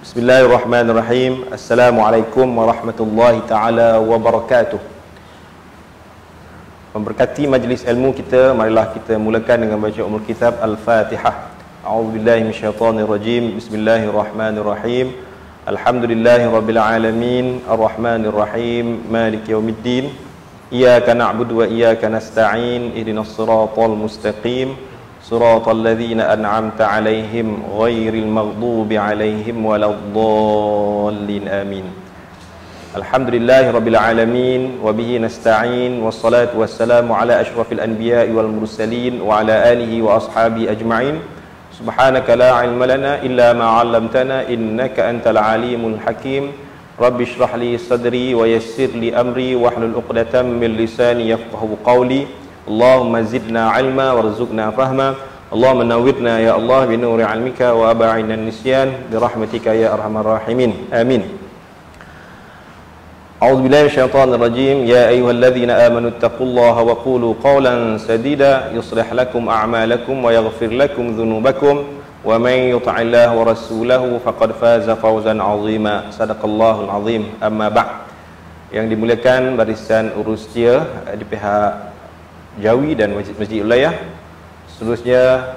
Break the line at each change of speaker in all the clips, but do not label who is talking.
Bismillahirrahmanirrahim. Assalamualaikum warahmatullahi ta'ala wabarakatuh. Memberkati majlis ilmu kita, marilah kita mulakan dengan baca umul kitab Al-Fatihah. A'udzubillahi minasyaitonirrajim. Bismillahirrahmanirrahim. Alhamdulillahirabbil alamin, arrahmanirrahim, maliki yaumiddin. Iyyaka na'budu wa iyyaka nasta'in. Ihdinas siratal mustaqim. Siratal ladzina an'amta 'alaihim ghairil maghdubi 'alaihim waladdallin. Amin. Alhamdulillahirabbil alamin wa bihi nasta'in wassalatu wassalamu ala asyrafil anbiya'i wal mursalin wa ala alihi wa ashabihi ajma'in. Subhanaka la 'ilma lana illa ma 'allamtana innaka antal alimul hakim. Rabbi shrah li sadri wa yassir li amri wahlul 'uqdatam min lisani yafqahu qawli. Allahumma zidna ilma warzuqna fahma. Allahumma nawwirna ya Allah bi nuri ilmika wa aba'ina nisyan bi rahmatika ya arhamar rahimin. Amin. A'udzu billahi minasyaitonir rajim. Ya ayyuhalladzina amanu taqullaha wa qulu qawlan sadida yuslih lakum a'malakum wa yaghfir lakum dhunubakum wa man yuti'illaha wa rasulahu faqad faza fawzan 'azima. Sadaqallahul 'azim. Amma ba'd. Yang dimuliakan barisan urus dia di pihak Jawi dan masjid-masjid wilayah, seterusnya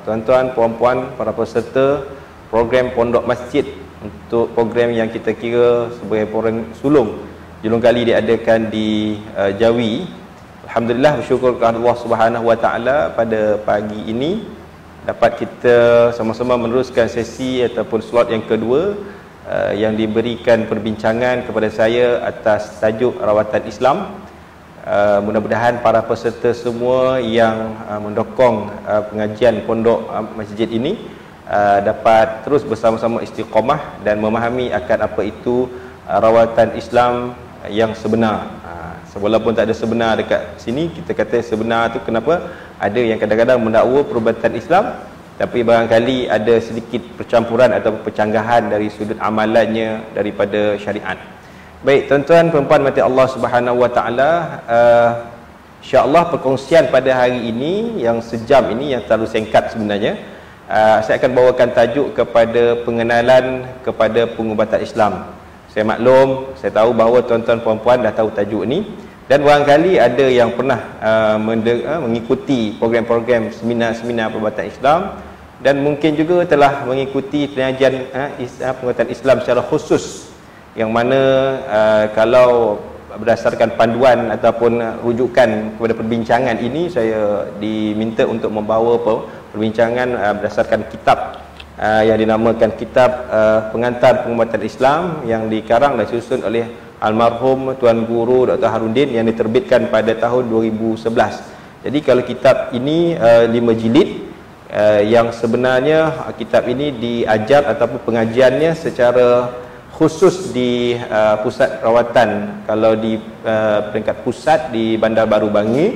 tuan-tuan, puan-puan, para peserta program pondok masjid untuk program yang kita kira sebagai program sulung julung kali diadakan di Jawi. Alhamdulillah, bersyukur kepada Allah Subhanahu Wa Taala pada pagi ini dapat kita sama-sama meneruskan sesi ataupun slot yang kedua yang diberikan perbincangan kepada saya atas tajuk rawatan Islam. Mudah-mudahan para peserta semua yang mendokong pengajian pondok masjid ini dapat terus bersama-sama istiqamah dan memahami akan apa itu rawatan Islam yang sebenar. Walaupun tak ada sebenar dekat sini, kita kata sebenar tu kenapa? Ada yang kadang-kadang mendakwa perubatan Islam, tapi barangkali ada sedikit percampuran atau percanggahan dari sudut amalannya daripada syariat. Baik, tuan-tuan, perempuan mati Allah Subhanahu Wa Taala, insya-Allah perkongsian pada hari ini yang sejam ini yang terlalu singkat sebenarnya, saya akan bawakan tajuk kepada pengenalan kepada pengubatan Islam. Saya maklum, saya tahu bahawa tuan-tuan perempuan dah tahu tajuk ini dan barangkali ada yang pernah mengikuti program-program seminar-seminar pengubatan Islam dan mungkin juga telah mengikuti pengajian pengubatan Islam secara khusus, yang mana kalau berdasarkan panduan ataupun rujukan kepada perbincangan ini, saya diminta untuk membawa perbincangan berdasarkan kitab yang dinamakan kitab Pengantar Pengubatan Islam yang dikarang dan disusun oleh almarhum Tuan Guru Dr. Harudin yang diterbitkan pada tahun 2011. Jadi kalau kitab ini 5 jilid, yang sebenarnya kitab ini diajar ataupun pengajiannya secara khusus di pusat rawatan. Kalau di peringkat pusat di Bandar Baru Bangi,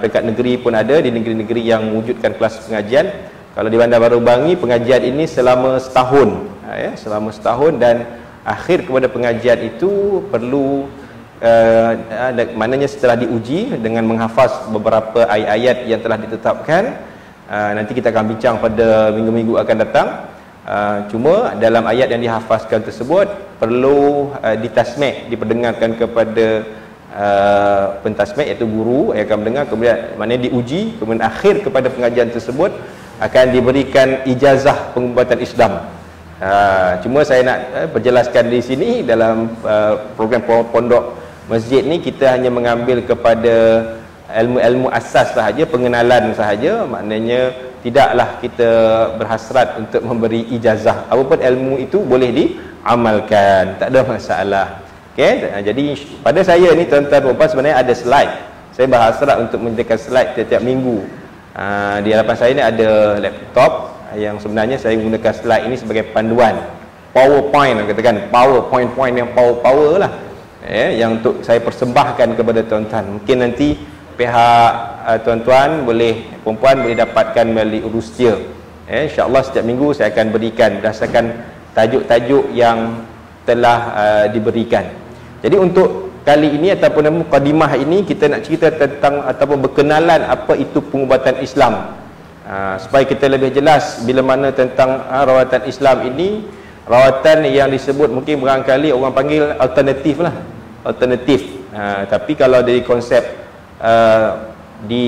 peringkat negeri pun ada di negeri-negeri yang mewujudkan kelas pengajian. Kalau di Bandar Baru Bangi, pengajian ini selama setahun, selama setahun, dan akhir kepada pengajian itu perlu maknanya setelah diuji dengan menghafaz beberapa ayat-ayat yang telah ditetapkan. Nanti kita akan bincang pada minggu-minggu akan datang. Cuma dalam ayat yang dihafazkan tersebut perlu ditasmi', diperdengarkan kepada pentasmi', iaitu guru yang akan mendengar, kemudian maknanya diuji, kemudian akhir kepada pengajian tersebut akan diberikan ijazah pengubatan Islam. Cuma saya nak perjelaskan di sini dalam program pondok masjid ni kita hanya mengambil kepada ilmu-ilmu asas sahaja, pengenalan sahaja, maknanya tidaklah kita berhasrat untuk memberi ijazah. Apapun ilmu itu boleh diamalkan, tak ada masalah. Okey, jadi pada saya ni tuan-tuan puan sebenarnya ada slide. Saya berhasrat untuk menyediakan slide tiap-tiap minggu. Di hadapan saya ni ada laptop yang sebenarnya saya gunakan slide ini sebagai panduan. PowerPoint, katakan PowerPoint yang power lah. Yang untuk saya persembahkan kepada tuan-tuan. Mungkin nanti pihak tuan-tuan boleh, perempuan boleh dapatkan melalui urus dia. InsyaAllah setiap minggu saya akan berikan berdasarkan tajuk-tajuk yang telah diberikan. Jadi untuk kali ini ataupun mukadimah ini kita nak cerita tentang ataupun berkenalan apa itu pengubatan Islam. Supaya kita lebih jelas bila mana tentang rawatan Islam ini, rawatan yang disebut mungkin barangkali orang panggil alternatif lah, alternatif. Tapi kalau dari konsep di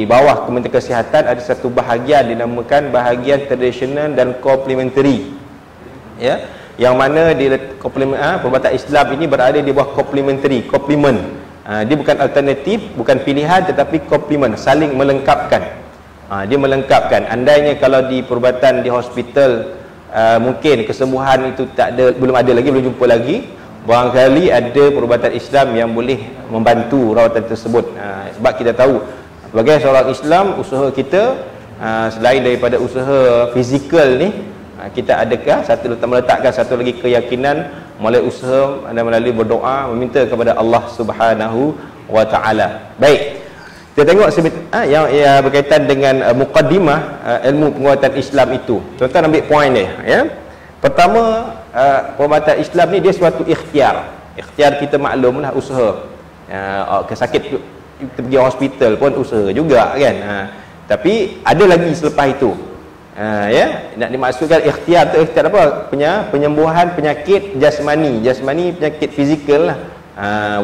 bawah Kementerian Kesihatan ada satu bahagian dinamakan bahagian tradisional dan complementary, ya, yang mana di perubatan Islam ini berada di bawah complementary, complement. Dia bukan alternatif, bukan pilihan, tetapi complement, saling melengkapkan. Dia melengkapkan. Andainya kalau di perubatan di hospital mungkin kesembuhan itu tak ada, belum ada lagi, belum jumpa lagi, barangkali ada perubatan Islam yang boleh membantu rawatan tersebut. Sebab kita tahu sebagai seorang Islam, usaha kita selain daripada usaha fizikal ni, kita adakah meletakkan satu lagi keyakinan melalui usaha dan melalui berdoa meminta kepada Allah Subhanahu wa taala. Baik, kita tengok yang berkaitan dengan muqaddimah ilmu penguatan Islam itu. Tuan-tuan ambil poin dia, ya. Pertama, perubatan Islam ni dia suatu ikhtiar. Ikhtiar kita maklumlah usaha. Sakit kita pergi hospital pun usaha juga kan. Tapi ada lagi selepas itu. Ya, nak dimaksudkan ikhtiar tu ikhtiar apa? Penyembuhan penyakit jasmani, penyakit fizikal lah.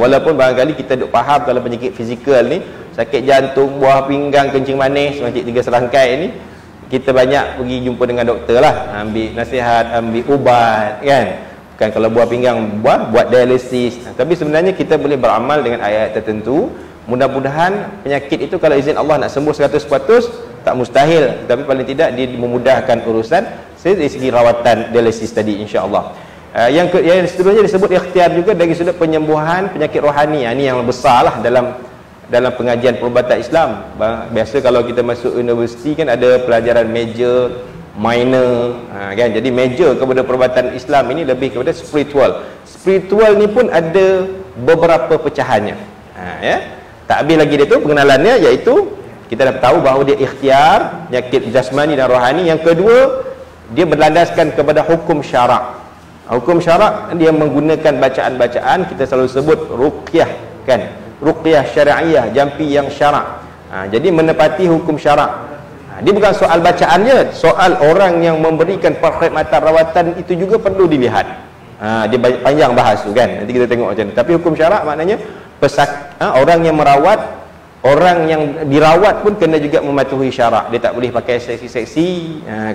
Walaupun barangkali kita duk faham kalau penyakit fizikal ni, sakit jantung, buah pinggang, kencing manis, macam 3 serangkai ni, kita banyak pergi jumpa dengan doktor lah, ambil nasihat, ambil ubat kan. Bukan kalau buah pinggang buat dialisis. Tapi sebenarnya kita boleh beramal dengan ayat tertentu. Mudah-mudahan penyakit itu kalau izin Allah nak sembuh 100% tak mustahil, tapi paling tidak dia memudahkan urusan dari segi rawatan dialisis tadi, insya-Allah. Yang seterusnya disebut ikhtiar juga dari sudut penyembuhan penyakit rohani. Ini yang besarlah dalam pengajian perubatan Islam. Biasa kalau kita masuk universiti kan ada pelajaran major, minor, kan. Jadi major kepada perubatan Islam ini lebih kepada spiritual. Spiritual ni pun ada beberapa pecahannya. Ya. Tak habis lagi dia tu pengenalannya, iaitu kita dah tahu bahawa dia ikhtiar, penyakit jasmani dan rohani. Yang kedua, dia berlandaskan kepada hukum syarak. Hukum syarak dia menggunakan bacaan-bacaan, kita selalu sebut ruqyah kan. Ruqyah syar'iyah, jampi yang syarak. Jadi menepati hukum syarak. Dia bukan soal bacaannya, soal orang yang memberikan perkhidmatan rawatan itu juga perlu dilihat. Dia panjang bahas tu kan. Nanti kita tengok macam ni. Tapi hukum syarak maknanya orang yang merawat, orang yang dirawat pun kena juga mematuhi syarak. Dia tak boleh pakai seksi-seksi.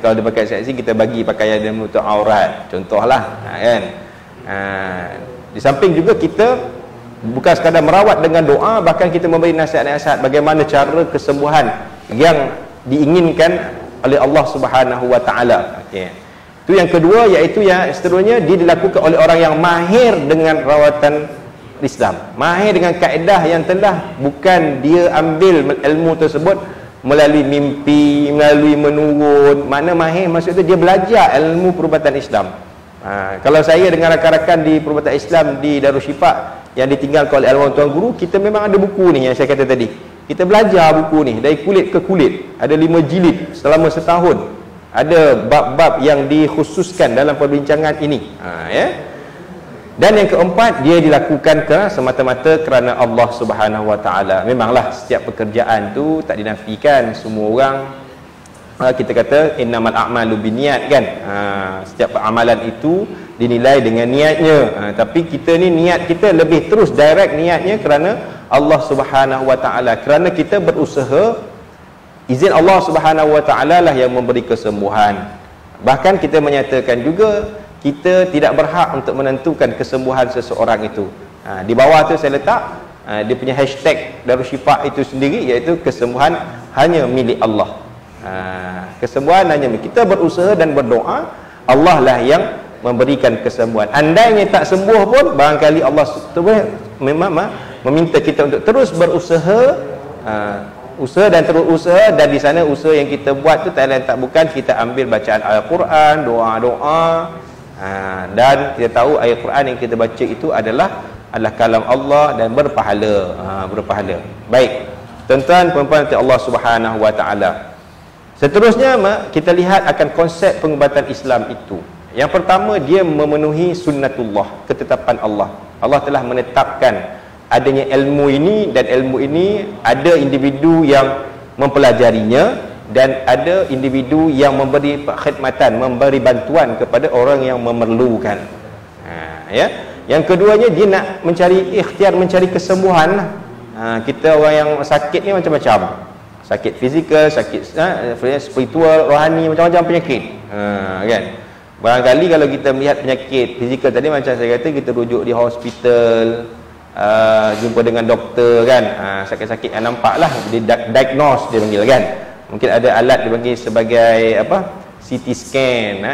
Kalau dia pakai seksi, kita bagi pakaian yang menutup aurat, contohlah kan. Di samping juga kita bukan sekadar merawat dengan doa, bahkan kita memberi nasihat-nasihat bagaimana cara kesembuhan yang diinginkan oleh Allah Subhanahu wa taala. Okey. Itu yang kedua, iaitu yang seterusnya dia dilakukan oleh orang yang mahir dengan rawatan Islam, mahir dengan kaedah yang telah, bukan dia ambil ilmu tersebut melalui mimpi, melalui menurun. Mana mahir maksudnya dia belajar ilmu perubatan Islam. Kalau saya dengan rakan-rakan di perubatan Islam di Darul Syifa yang ditinggalkan oleh almarhum tuan guru, kita memang ada buku ni yang saya kata tadi. Kita belajar buku ni dari kulit ke kulit. Ada 5 jilid selama setahun. Ada bab-bab yang dikhususkan dalam perbincangan ini. Ya. Dan yang keempat, dia dilakukan semata-mata kerana Allah Subhanahu wa taala. Memanglah setiap pekerjaan tu tak dinafikan semua orang. Kita kata innamal a'malu binniyat kan. Setiap amalan itu dinilai dengan niatnya. Tapi kita ni niat kita lebih terus direct niatnya kerana Allah Subhanahu wa taala. Kerana kita berusaha, izin Allah Subhanahu wa taala lah yang memberi kesembuhan. Bahkan kita menyatakan juga kita tidak berhak untuk menentukan kesembuhan seseorang itu. Di bawah tu saya letak dia punya hashtag Darul Syifa itu sendiri, iaitu kesembuhan hanya milik Allah. Kesembuhan hanya milik kita, berusaha dan berdoa, Allah lah yang memberikan kesembuhan. Andainya tak sembuh pun, barangkali Allah memang meminta kita untuk terus berusaha, usaha dan terus usaha. Dan di sana usaha yang kita buat tu tak lain tak bukan kita ambil bacaan Al-Quran, doa-doa. Dan kita tahu ayat Quran yang kita baca itu adalah kalam Allah dan berpahala. Baik, tuan-tuan puan-puan Allah Subhanahu wa taala. Seterusnya kita lihat akan konsep pengobatan Islam itu. Yang pertama, dia memenuhi sunnatullah, ketetapan Allah. Allah telah menetapkan adanya ilmu ini, dan ilmu ini ada individu yang mempelajarinya, dan ada individu yang memberi khidmatan, memberi bantuan kepada orang yang memerlukan. Ya. Yang keduanya, dia nak mencari ikhtiar, mencari kesembuhan. Kita orang yang sakit ni macam-macam, sakit fizikal, sakit spiritual, rohani, macam-macam penyakit. Kan? Barangkali kalau kita melihat penyakit fizikal tadi, macam saya kata, kita rujuk di hospital, jumpa dengan doktor kan, sakit-sakit yang nampak lah, dia diagnose, dia panggil kan. Mungkin ada alat dipanggil sebagai apa, CT scan,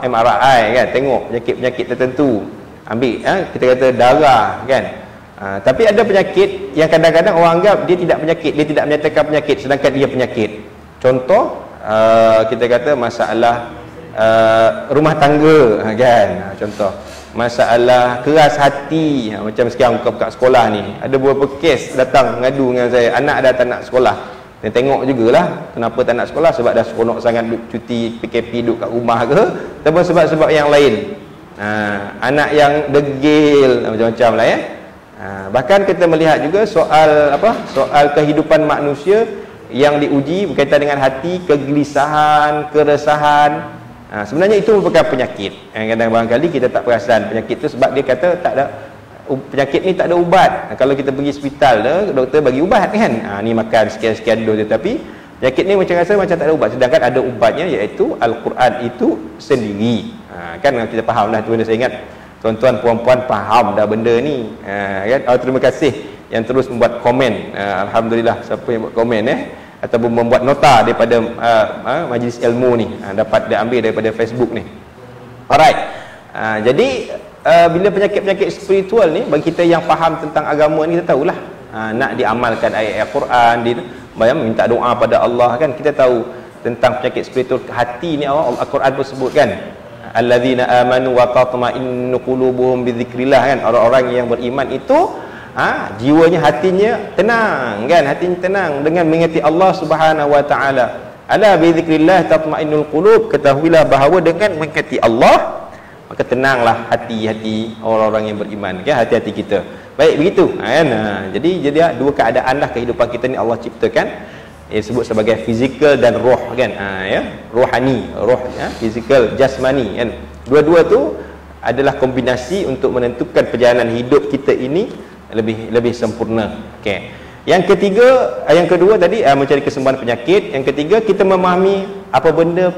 MRI kan, tengok penyakit-penyakit tertentu, ambil kita kata darah kan. Tapi ada penyakit yang kadang-kadang orang anggap dia tidak penyakit, dia tidak menyatakan penyakit sedangkan dia penyakit. Contoh kita kata masalah rumah tangga kan, contoh masalah keras hati, macam sekarang buka sekolah ni, ada beberapa kes datang mengadu dengan saya, anak dah tak nak sekolah. Dan tengok jugalah kenapa tak nak sekolah, sebab dah seronok sangat duduk cuti PKP, duduk kat rumah ke, ataupun sebab-sebab yang lain. Anak yang degil, macam-macam lah ya. Bahkan kita melihat juga soal soal kehidupan manusia yang diuji berkaitan dengan hati, kegelisahan, keresahan. Sebenarnya itu merupakan penyakit. Kadang-kadang barangkali kita tak perasan penyakit itu, sebab dia kata tak ada, penyakit ni tak ada ubat. Kalau kita pergi hospital, doktor bagi ubat kan, ni makan sekian-sekian dos, tetapi penyakit ni macam rasa macam tak ada ubat, sedangkan ada ubatnya, iaitu Al-Quran itu sendiri. Kan kita faham lah tu, saya ingat tuan-tuan puan-puan faham dah benda ni kan. Terima kasih yang terus membuat komen, alhamdulillah siapa yang buat komen ataupun membuat nota daripada majlis ilmu ni, dapat diambil daripada Facebook ni. Alright. Jadi bila penyakit-penyakit spiritual ni, bagi kita yang faham tentang agama ni, kita tahulah nak diamalkan ayat Al-Quran, minta doa pada Allah kan. Kita tahu tentang penyakit spiritual hati ni, Al-Quran pun sebut kan, alladzina amanu wa tatma'innu qulubuhum bidzikrillah kan. Orang-orang yang beriman itu jiwanya, hatinya tenang kan, hatinya tenang dengan mengingati Allah Subhanahu wa taala. Ala bidzikrillah tatma'innul qulub, ketahuilah bahawa dengan mengingati Allah maka tenanglah hati-hati orang-orang yang beriman kan, hati-hati kita. Baik begitu kan. Jadi dua keadaan lah kehidupan kita ni Allah ciptakan, disebut sebagai fizikal dan roh kan, rohani, fizikal, jasmani kan. Dua-dua tu adalah kombinasi untuk menentukan perjalanan hidup kita ini lebih sempurna. Okey. Yang kedua tadi mencari kesembuhan penyakit. Yang ketiga, kita memahami apa benda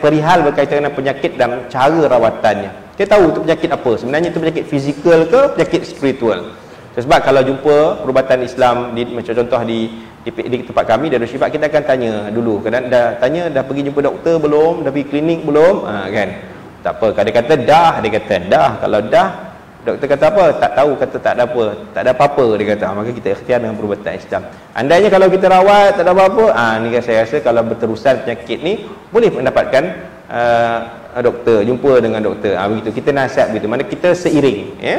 perihal berkaitan dengan penyakit dan cara rawatannya. Kita tahu itu penyakit apa. Sebenarnya itu penyakit fizikal ke penyakit spiritual. Sebab kalau jumpa perubatan Islam macam contoh di tempat kami Darul Syifa, kita akan tanya dulu, kadang dah pergi jumpa doktor belum, dah pergi klinik belum, kan. Tak apa, dia kata dah. Kalau dah, doktor kata apa? Tak tahu, kata tak ada apa, tak ada apa-apa, dia kata. Maka kita ikhtiar dengan perubatan Islam. Andainya kalau kita rawat tak ada apa-apa, ni saya rasa kalau berterusan penyakit ni boleh mendapatkan doktor, jumpa dengan doktor. Begitu kita nasihat begitu. Mana kita seiring, ya.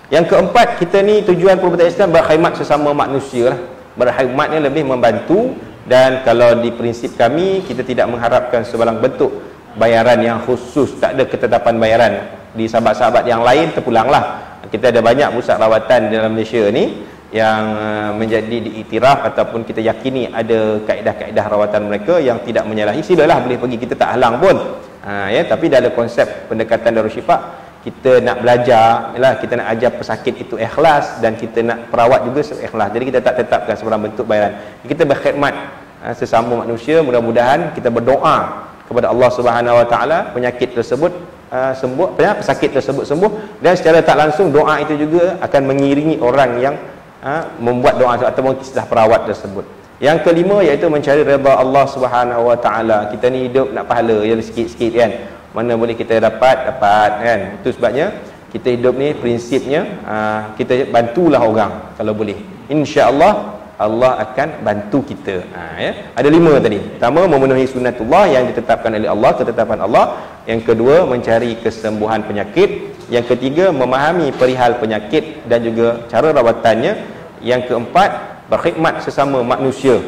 Yang keempat, kita ni tujuan perubatan Islam berkhidmat sesama manusia lah. Berkhidmatnya lebih membantu, dan kalau di prinsip kami, kita tidak mengharapkan sebarang bentuk bayaran yang khusus, tak ada ketetapan bayaran. Di sahabat-sahabat yang lain terpulanglah. Kita ada banyak pusat rawatan dalam Malaysia ni yang menjadi diiktiraf ataupun kita yakini ada kaedah-kaedah rawatan mereka yang tidak menyalahi. Silalah boleh pergi, kita tak halang pun. Ya, tapi dalam konsep pendekatan Darul Syifa, kita nak belajar, kita nak ajar pesakit itu ikhlas, dan kita nak perawat juga ikhlas. Jadi kita tak tetapkan sebarang bentuk bayaran. Kita berkhidmat sesama manusia, mudah-mudahan kita berdoa kepada Allah Subhanahu Wa Taala penyakit tersebut sembuh, pesakit tersebut sembuh, dan secara tak langsung doa itu juga akan mengiringi orang yang membuat doa ataupun kisah perawat tersebut. Yang kelima, iaitu mencari redha Allah Subhanahu Wa Taala. Kita ni hidup nak pahala yang sikit-sikit kan. Mana boleh kita dapat kan. Itu sebabnya kita hidup ni prinsipnya kita bantulah orang kalau boleh. Insya-Allah Allah akan bantu kita. Ya. Ada 5 tadi. Pertama, memenuhi sunatullah yang ditetapkan oleh Allah, ketetapan Allah. Yang kedua, mencari kesembuhan penyakit. Yang ketiga, memahami perihal penyakit dan juga cara rawatannya. Yang keempat, berkhidmat sesama manusia.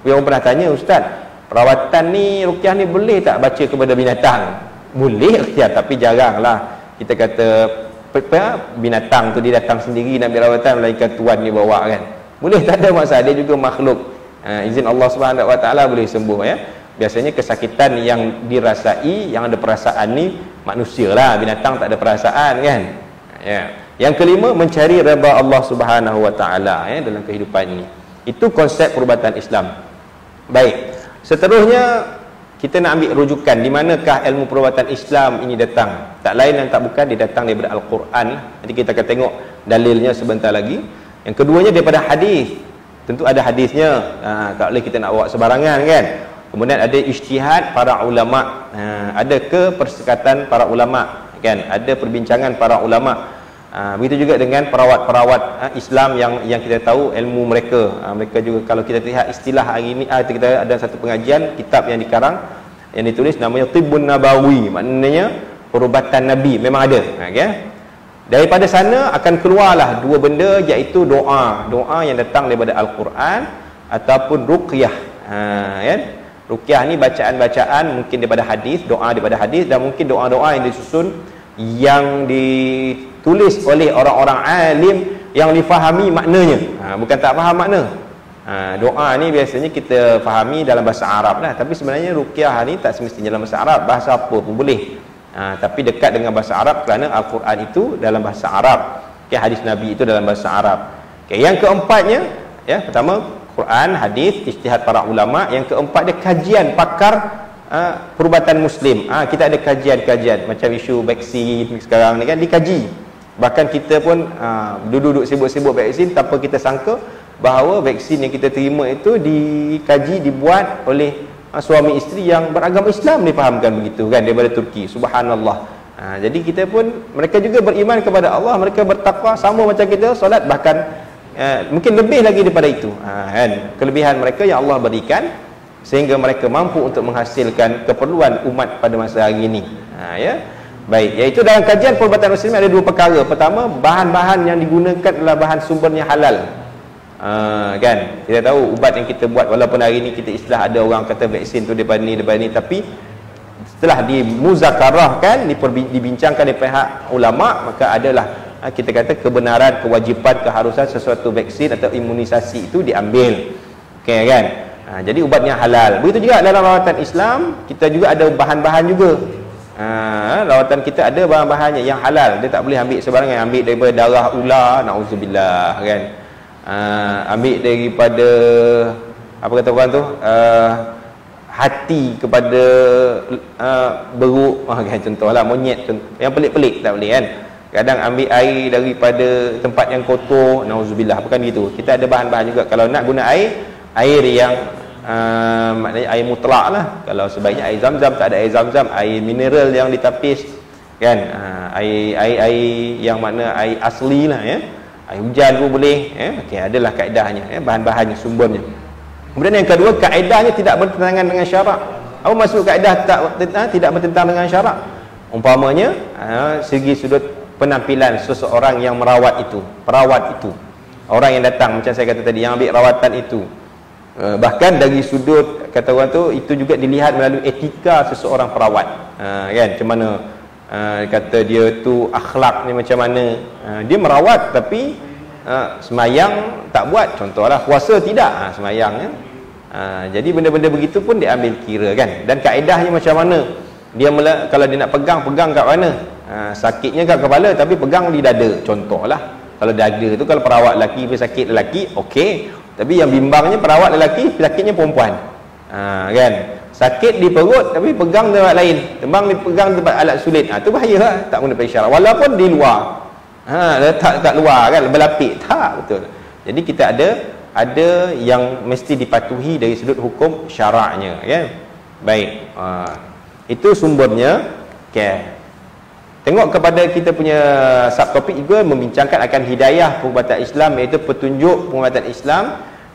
Orang pernah tanya, Ustaz, perawatan ni, ruqyah ni boleh tak baca kepada binatang? Boleh ikhtiar, tapi jaranglah kita kata binatang tu dia datang sendiri nak ambil rawatan, melainkan tuan dia bawa kan. Boleh, tak ada masalah, dia juga makhluk Izin Allah Subhanahu Wa Taala boleh sembuh ya. Biasanya kesakitan yang dirasai, yang ada perasaan ni manusia lah, binatang tak ada perasaan kan. Ya. Yang kelima, mencari redha Allah Subhanahu Wa Taala ya dalam kehidupan ini. Itu konsep perubatan Islam. Baik. Seterusnya kita nak ambil rujukan di manakah ilmu perubatan Islam ini datang. Tak lain dan tak bukan dia datang daripada Al-Quran. Nanti kita akan tengok dalilnya sebentar lagi. Yang keduanya daripada hadis. Tentu ada hadisnya. Tak boleh kita nak bawa sebarangan kan. Kemudian ada ijtihad para ulama, ada kepersekatan para ulama kan, ada perbincangan para ulama. Begitu juga dengan perawat-perawat Islam yang kita tahu ilmu mereka. Mereka juga kalau kita lihat istilah hari ini, kita ada satu pengajian kitab yang dikarang yang ditulis namanya Tibbun Nabawi, maknanya perubatan Nabi, memang ada. Okay? Daripada sana akan keluarlah dua benda, iaitu doa yang datang daripada Al-Quran ataupun ruqyah. Kan? Ruqyah ni bacaan-bacaan mungkin daripada hadis, doa daripada hadis, dan mungkin doa-doa yang disusun yang ditulis oleh orang-orang alim yang difahami maknanya. Bukan tak faham makna. Doa ni biasanya kita fahami dalam bahasa Arab lah, tapi sebenarnya ruqyah ni tak semestinya dalam bahasa Arab, bahasa apa pun boleh. Tapi dekat dengan bahasa Arab kerana Al-Quran itu dalam bahasa Arab. Okay, hadis Nabi itu dalam bahasa Arab. Okay, yang keempatnya, ya, pertama Quran, hadis, ijtihad para ulama. Yang keempat dia kajian pakar perubatan Muslim. Kita ada kajian-kajian macam isu vaksin sekarang ni kan dikaji. Bahkan kita pun duduk-duduk sibuk-sibuk vaksin tanpa kita sangka bahawa vaksin yang kita terima itu dikaji, dibuat oleh suami isteri yang beragama Islam, difahamkan begitu kan, daripada Turki. Subhanallah. Jadi kita pun, mereka juga beriman kepada Allah, mereka bertakwa sama macam kita, solat, bahkan mungkin lebih lagi daripada itu. Kan? Kelebihan mereka yang Allah berikan sehingga mereka mampu untuk menghasilkan keperluan umat pada masa hari ini. Ya. Baik, iaitu dalam kajian perubatan Muslim ada dua perkara. Pertama, bahan-bahan yang digunakan adalah bahan sumbernya halal. Kan, kita tahu ubat yang kita buat, walaupun hari ni kita istilah ada orang kata vaksin tu daripada ni, tapi setelah dimuzakarahkan, dibincangkan oleh pihak ulama, maka adalah kita kata kebenaran, kewajipan, keharusan sesuatu vaksin atau imunisasi itu diambil. Okay, kan? Jadi ubatnya halal. Begitu juga dalam rawatan Islam, kita juga ada bahan-bahan juga. Rawatan kita ada bahan-bahannya yang halal. Dia tak boleh ambil sebarangan, ambil daripada darah ular, na'udzubillah kan. Ambil daripada apa kata orang tu, hati kepada beruk, kan, contohlah monyet, yang pelik-pelik tak boleh kan. Kadang ambil air daripada tempat yang kotor, na'udzubillah, bukan gitu. Kita ada bahan-bahan juga. Kalau nak guna air yang maknanya air mutlak lah. Kalau sebaiknya air zam-zam, tak ada air zam-zam, air mineral yang ditapis kan, air yang makna air asli lah ya. Air hujan pun boleh ya. Okey, adalah kaedahnya ya, bahan-bahannya, sumbernya. Kemudian yang kedua, kaedahnya tidak bertentangan dengan syarak. Apa maksud kaedah tidak bertentangan dengan syarak? Umpamanya segi sudut penampilan seseorang yang merawat itu, perawat itu, orang yang datang macam saya kata tadi, yang ambil rawatan itu, bahkan dari sudut kata orang tu, itu juga dilihat melalui etika seseorang perawat. Kan, macam mana kata dia tu akhlak ni macam mana. Dia merawat tapi semayang tak buat, contohlah puasa tidak, semayang kan. Jadi benda-benda begitu pun dia ambil kira kan. Dan kaedahnya macam mana dia kalau dia nak pegang kat mana, sakitnya kat kepala tapi pegang di dada, contohlah. Kalau dada tu, kalau perawat lelaki sakit lelaki, okey. Tapi yang bimbangnya perawat lelaki, sakitnya perempuan. Kan? Sakit di perut tapi pegang tempat lain, tembang dipegang tempat alat sulit. Tu bahaya lah, tak guna isyarat. Walaupun di luar. Letak kat luar kan, berlapik. Tak, betul. Jadi kita ada yang mesti dipatuhi dari sudut hukum syaraknya, kan? Baik. Itu sumbernya. Okay. Tengok kepada kita punya subtopik juga membincangkan akan hidayah perubatan Islam, iaitu petunjuk perubatan Islam,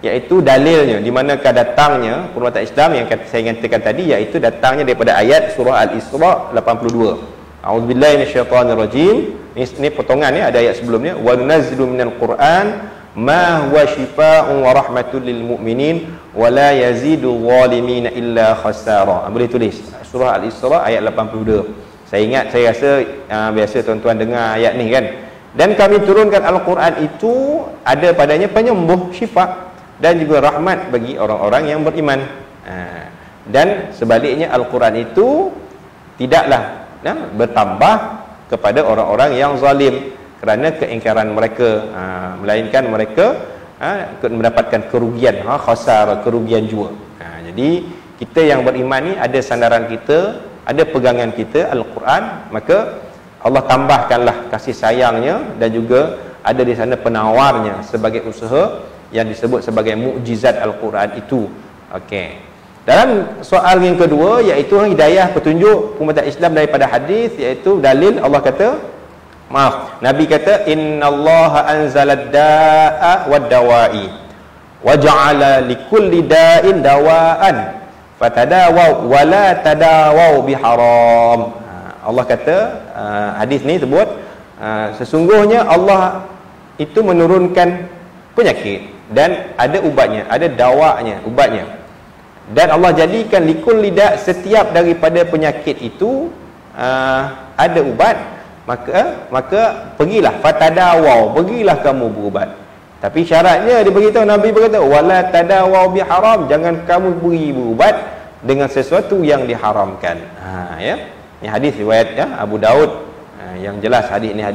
iaitu dalilnya, di manakah datangnya perubatan Islam yang saya nyatakan tadi, iaitu datangnya daripada ayat surah Al-Isra 82. A'udzubillahi minasyaitonirrajim. Ini potongan ya, ada ayat sebelumnya. Wa nunazzilu minal Qur'an ma huwa syifaa'un wa rahmatul lil mu'minin wa la yazidu zalimina illa khasara. Boleh tulis surah Al-Isra ayat 82. Saya ingat, saya rasa biasa tuan-tuan dengar ayat ni kan. Dan kami turunkan Al-Quran itu ada padanya penyembuh, syifa. dan juga rahmat bagi orang-orang yang beriman. Dan sebaliknya Al-Quran itu tidaklah bertambah kepada orang-orang yang zalim kerana keingkaran mereka, melainkan mereka mendapatkan kerugian, khasar, kerugian jua. Jadi kita yang beriman ni ada sandaran kita, ada pegangan kita Al-Quran, maka Allah tambahkanlah kasih sayangnya dan juga ada di sana penawarnya sebagai usaha yang disebut sebagai mukjizat Al-Quran itu. Okey. Dalam soal yang kedua, iaitu hidayah petunjuk umat Islam daripada hadis, iaitu dalil Allah kata, Nabi kata, innallaha anzalad da'a wad dawa'i wa ja'ala likulli da'in dawa'an fatadawaw wa la tadawaw biharam. Allah kata, hadis ni sebut, sesungguhnya Allah itu menurunkan penyakit dan ada ubatnya, ada dawa'nya, ubatnya. Dan Allah jadikan likul lidah, setiap daripada penyakit itu ada ubat, maka pergilah fatadawaw, pergilah kamu berubat. Tapi syaratnya dia beritahu, Nabi berkata wala tadawaw biharam, jangan kamu pergi berubat dengan sesuatu yang diharamkan. Ya, ini hadis riwayat Abu Daud, yang jelas hadis ini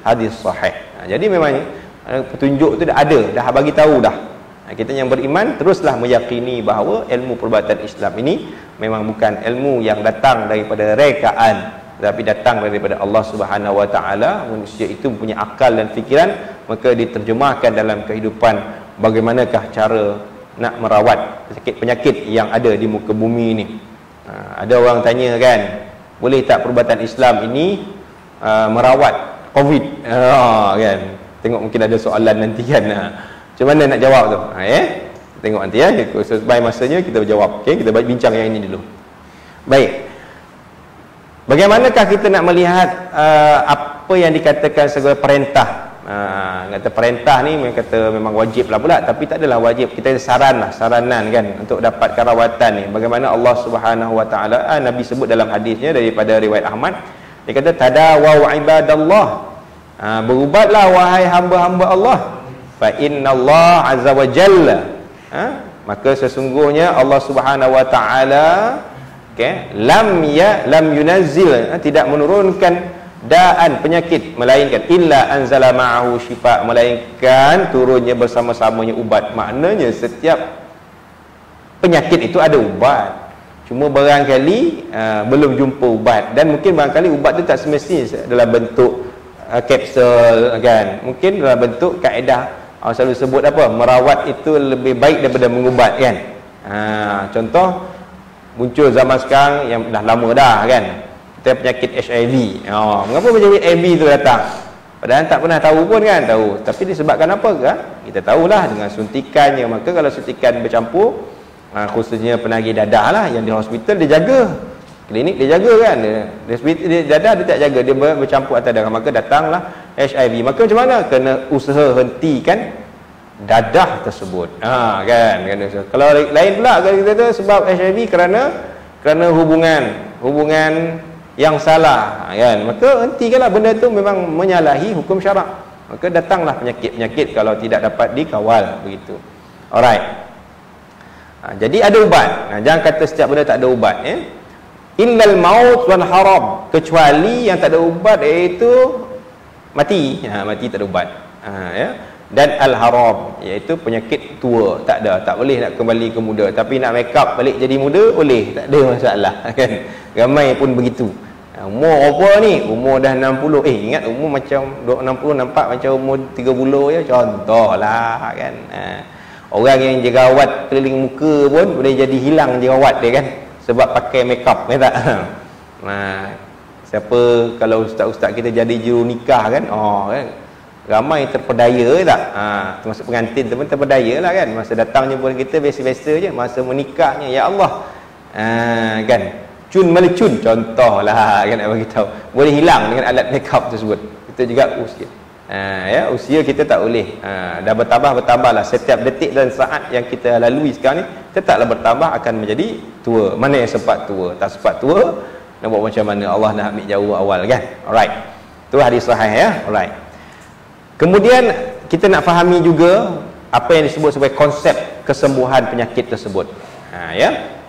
hadis sahih. Jadi memang petunjuk itu dah ada, dah bagi tahu dah. Kita yang beriman teruslah meyakini bahawa ilmu perubatan Islam ini memang bukan ilmu yang datang daripada rekaan, tetapi datang daripada Allah Subhanahu Wa Taala. Manusia itu punya akal dan fikiran, maka diterjemahkan dalam kehidupan bagaimanakah cara nak merawat penyakit yang ada di muka bumi ini. Ada orang tanya kan, boleh tak perubatan Islam ini merawat COVID? Kan, tengok mungkin ada soalan nanti kan. Macam mana nak jawab tu? Tengok nanti sesuai masanya kita berjawab. Okey, kita bincang yang ini dulu. Baik. Bagaimanakah kita nak melihat apa yang dikatakan sebagai perintah? Kata perintah ni memang wajib lah pula, tapi tak adalah wajib. Kita saranan kan untuk dapatkan rawatan ni. Bagaimana Allah Subhanahu Wa Taala, Nabi sebut dalam hadisnya daripada riwayat Ahmad, dia kata tadawaw ibadallah, berubatlah wahai hamba-hamba Allah, fa innallaha azza wa jalla, maka sesungguhnya Allah Subhanahu Wa Taala lam yunazzil, tidak menurunkan da'an, penyakit, melainkan illa anzala ma'ahu syifa, melainkan turunnya bersama-samanya ubat. Maknanya setiap penyakit itu ada ubat, cuma barangkali belum jumpa ubat, dan mungkin barangkali ubat itu tak semestinya dalam bentuk kapsul kan, mungkin dalam bentuk kaedah orang selalu sebut apa, merawat itu lebih baik daripada mengubat kan. Contoh muncul zaman sekarang yang dah lama dah kan, kita penyakit HIV. Mengapa penyakit HIV itu datang? Padahal tak pernah tahu pun kan, tahu. Tapi disebabkan apa ke? Kita tahulah dengan suntikannya. Maka kalau suntikan bercampur, khususnya penagih dadah lah, yang di hospital dia jaga, klinik dia jaga kan, di hospital dia dadah dia tak jaga, dia bercampur atas darah, maka datanglah HIV. Maka macam mana? Kena usaha hentikan dadah tersebut. Kan? Kalau lain pula kalau kita kata sebab HIV kerana hubungan yang salah kan, maka hentikanlah, benda tu memang menyalahi hukum syarak. Maka datanglah penyakit-penyakit kalau tidak dapat dikawal begitu. Alright. Jadi ada ubat. Jangan kata setiap benda tak ada ubat illal maut wal haram, kecuali yang tak ada ubat, iaitu mati. Mati tak ada ubat. Dan al-haram, iaitu penyakit tua, tak ada, tak boleh nak kembali ke muda. Tapi nak make up balik jadi muda boleh, tak ada masalah kan. Ramai pun begitu. Umur apa ni? Umur dah 60. Ingat umur macam 60 nampak macam umur 30 ya, contohlah kan. Orang yang jerawat keliling muka pun boleh jadi hilang jerawat dia kan, sebab pakai make up kan tak. Siapa kalau ustaz-ustaz kita jadi juru nikah kan, kan ramai terpedaya tak? Termasuk pengantin tu pun terpedaya lah kan. Masa datang jumpa kita biasa-biasa je, masa menikahnya ya Allah kan, cun melecun contohlah kan, nak bagi tahu boleh hilang dengan alat makeup tersebut. Kita juga usia usia kita tak boleh dah bertambah-bertambahlah setiap detik dan saat yang kita lalui sekarang ni, tetaplah bertambah, akan menjadi tua. Mana yang sempat tua, tak sempat tua, nak buat macam mana? Allah nak ambil jauh awal kan. Alright, tu hadis sahih ya. Alright. Kemudian kita nak fahami juga apa yang disebut sebagai konsep kesembuhan penyakit tersebut.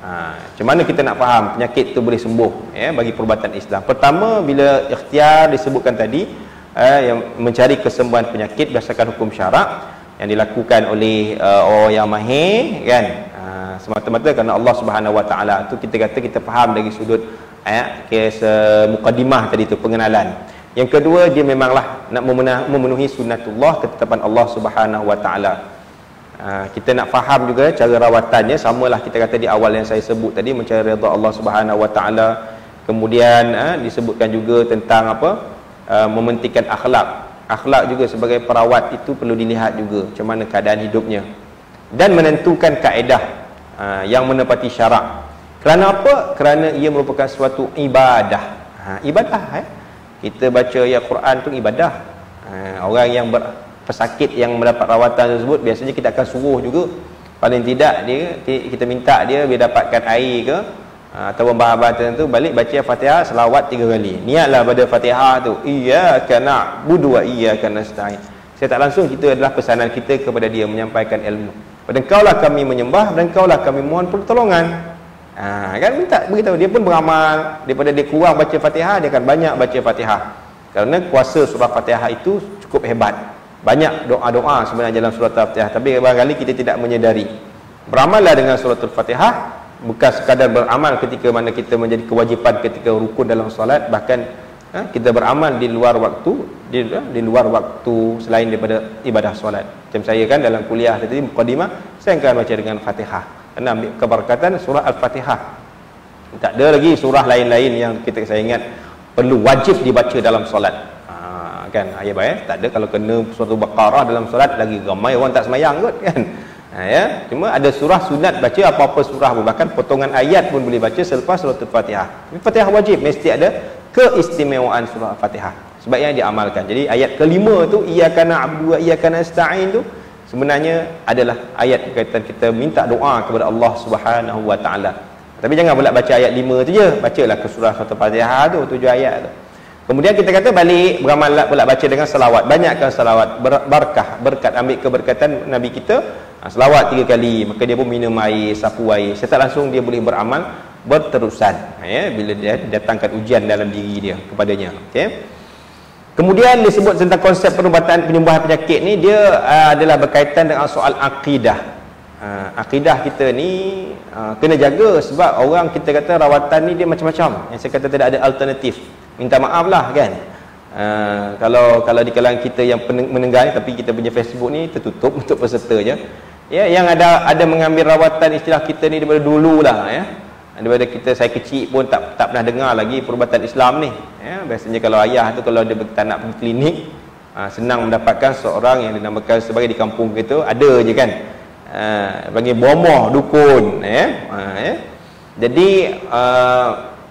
Macam mana kita nak faham penyakit itu boleh sembuh bagi perubatan Islam? Pertama, bila ikhtiar disebutkan tadi, yang mencari kesembuhan penyakit berdasarkan hukum syarak yang dilakukan oleh orang yang mahir, kan, semata-mata kerana Allah Subhanahu Wa Taala. Tu kita kata kita faham dari sudut mukadimah tadi tu, pengenalan. Yang kedua, dia memanglah nak memenuhi sunnatullah, ketetapan Allah Subhanahu Wa Taala. Kita nak faham juga cara rawatannya, samalah kita kata di awal yang saya sebut tadi, mencari redha Allah Subhanahu Wa Taala. Kemudian disebutkan juga tentang mementingkan akhlak. Akhlak juga sebagai perawat itu perlu dilihat juga macam mana keadaan hidupnya, dan menentukan kaedah yang menepati syarak. Kerana apa? Kerana ia merupakan suatu ibadah. Ibadah kita baca ayat Quran tu ibadah. Orang yang pesakit yang mendapat rawatan tersebut, biasanya kita akan suruh juga, paling tidak kita minta dia bila dapatkan air ke atau bahan-bahan tertentu, balik baca Fatihah selawat 3 kali. Niatlah pada Fatihah tu, iyyaka na'budu wa iyyaka nasta'in. Saya tak langsung kita adalah pesanan kita kepada dia menyampaikan ilmu. Pada Engkaulah kami menyembah dan Engkaulah kami mohon pertolongan. Kan minta beritahu, dia pun beramal. Daripada dia kurang baca Fatihah, dia akan banyak baca Fatihah. Kerana kuasa surah Fatihah itu cukup hebat. Banyak doa-doa sebenarnya dalam surah Al-Fatihah, tapi barangkali kita tidak menyedari. Beramallah dengan surah Al-Fatihah, bukan sekadar beramal ketika mana kita menjadi kewajipan ketika rukun dalam solat, bahkan kita beramal di luar waktu, di luar waktu selain daripada ibadah solat. Macam saya kan dalam kuliah tadi mukadimah, saya akan baca dengan Fatihah kerana ambil keberkatan surah Al-Fatihah. Tak ada lagi surah lain-lain yang saya ingat perlu wajib dibaca dalam solat. Kan ayat tak ada. Kalau kena surah Baqarah dalam solat, lagi ramai orang tak semayang kot, kan. Cuma ada surah sunat baca, apa-apa surah pun, bahkan potongan ayat pun boleh baca selepas surah Al-Fatihah. Tapi Fatihah wajib, mesti ada keistimewaan surah Al-Fatihah, sebab yang diamalkan. Jadi ayat kelima tu, iyyaka na'budu wa iyyaka nasta'in, tu sebenarnya adalah ayat berkaitan kita minta doa kepada Allah Subhanahu Wa Taala. Tapi jangan pula baca ayat 5 tu je, bacalah ke surah Al-Fatihah tu 7 ayat tu. Kemudian kita kata balik beramal pula baca dengan selawat. Banyakkan selawat, berkat, ambil keberkatan Nabi kita. Selawat 3 kali, maka dia pun minum air, sapu air. Setelah langsung dia boleh beramal berterusan, bila dia datangkan ujian dalam diri dia kepadanya. Kemudian disebut tentang konsep perubatan penyembuhan penyakit ni, dia adalah berkaitan dengan soal akidah. Akidah kita ni kena jaga, sebab orang kita kata rawatan ni dia macam-macam. Yang saya kata tidak ada alternatif. Minta maaf lah, kan. Kalau di kalangan kita yang mendengar ni, tapi kita punya Facebook ni tertutup untuk peserta je. Yang ada mengambil rawatan istilah kita ni daripada dulu lah, daripada saya kecil pun tak pernah dengar lagi perubatan Islam ni. Biasanya kalau ayah tu kalau dia tak nak pergi klinik, senang mendapatkan seorang yang dinamakan sebagai di kampung kita ada je, kan, panggil bomoh dukun. Jadi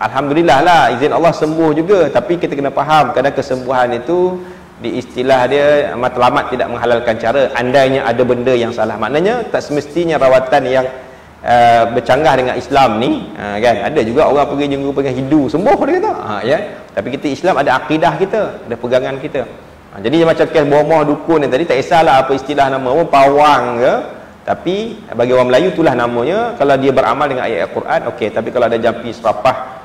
alhamdulillah lah, izin Allah sembuh juga. Tapi kita kena faham, kerana kesembuhan itu di istilah dia matlamat tidak menghalalkan cara. Andainya ada benda yang salah, maknanya tak semestinya rawatan yang bercanggah dengan Islam ni, kan. Ada juga orang pergi jenguk dengan Hindu sembuh, dia kata. Tapi kita Islam ada akidah kita, ada pegangan kita. Jadi macam kes bomoh dukun yang tadi, tak kisahlah apa istilah nama, pawang ke, tapi bagi orang Melayu itulah namanya. Kalau dia beramal dengan ayat Al-Quran, okey. Tapi kalau ada jampi serapah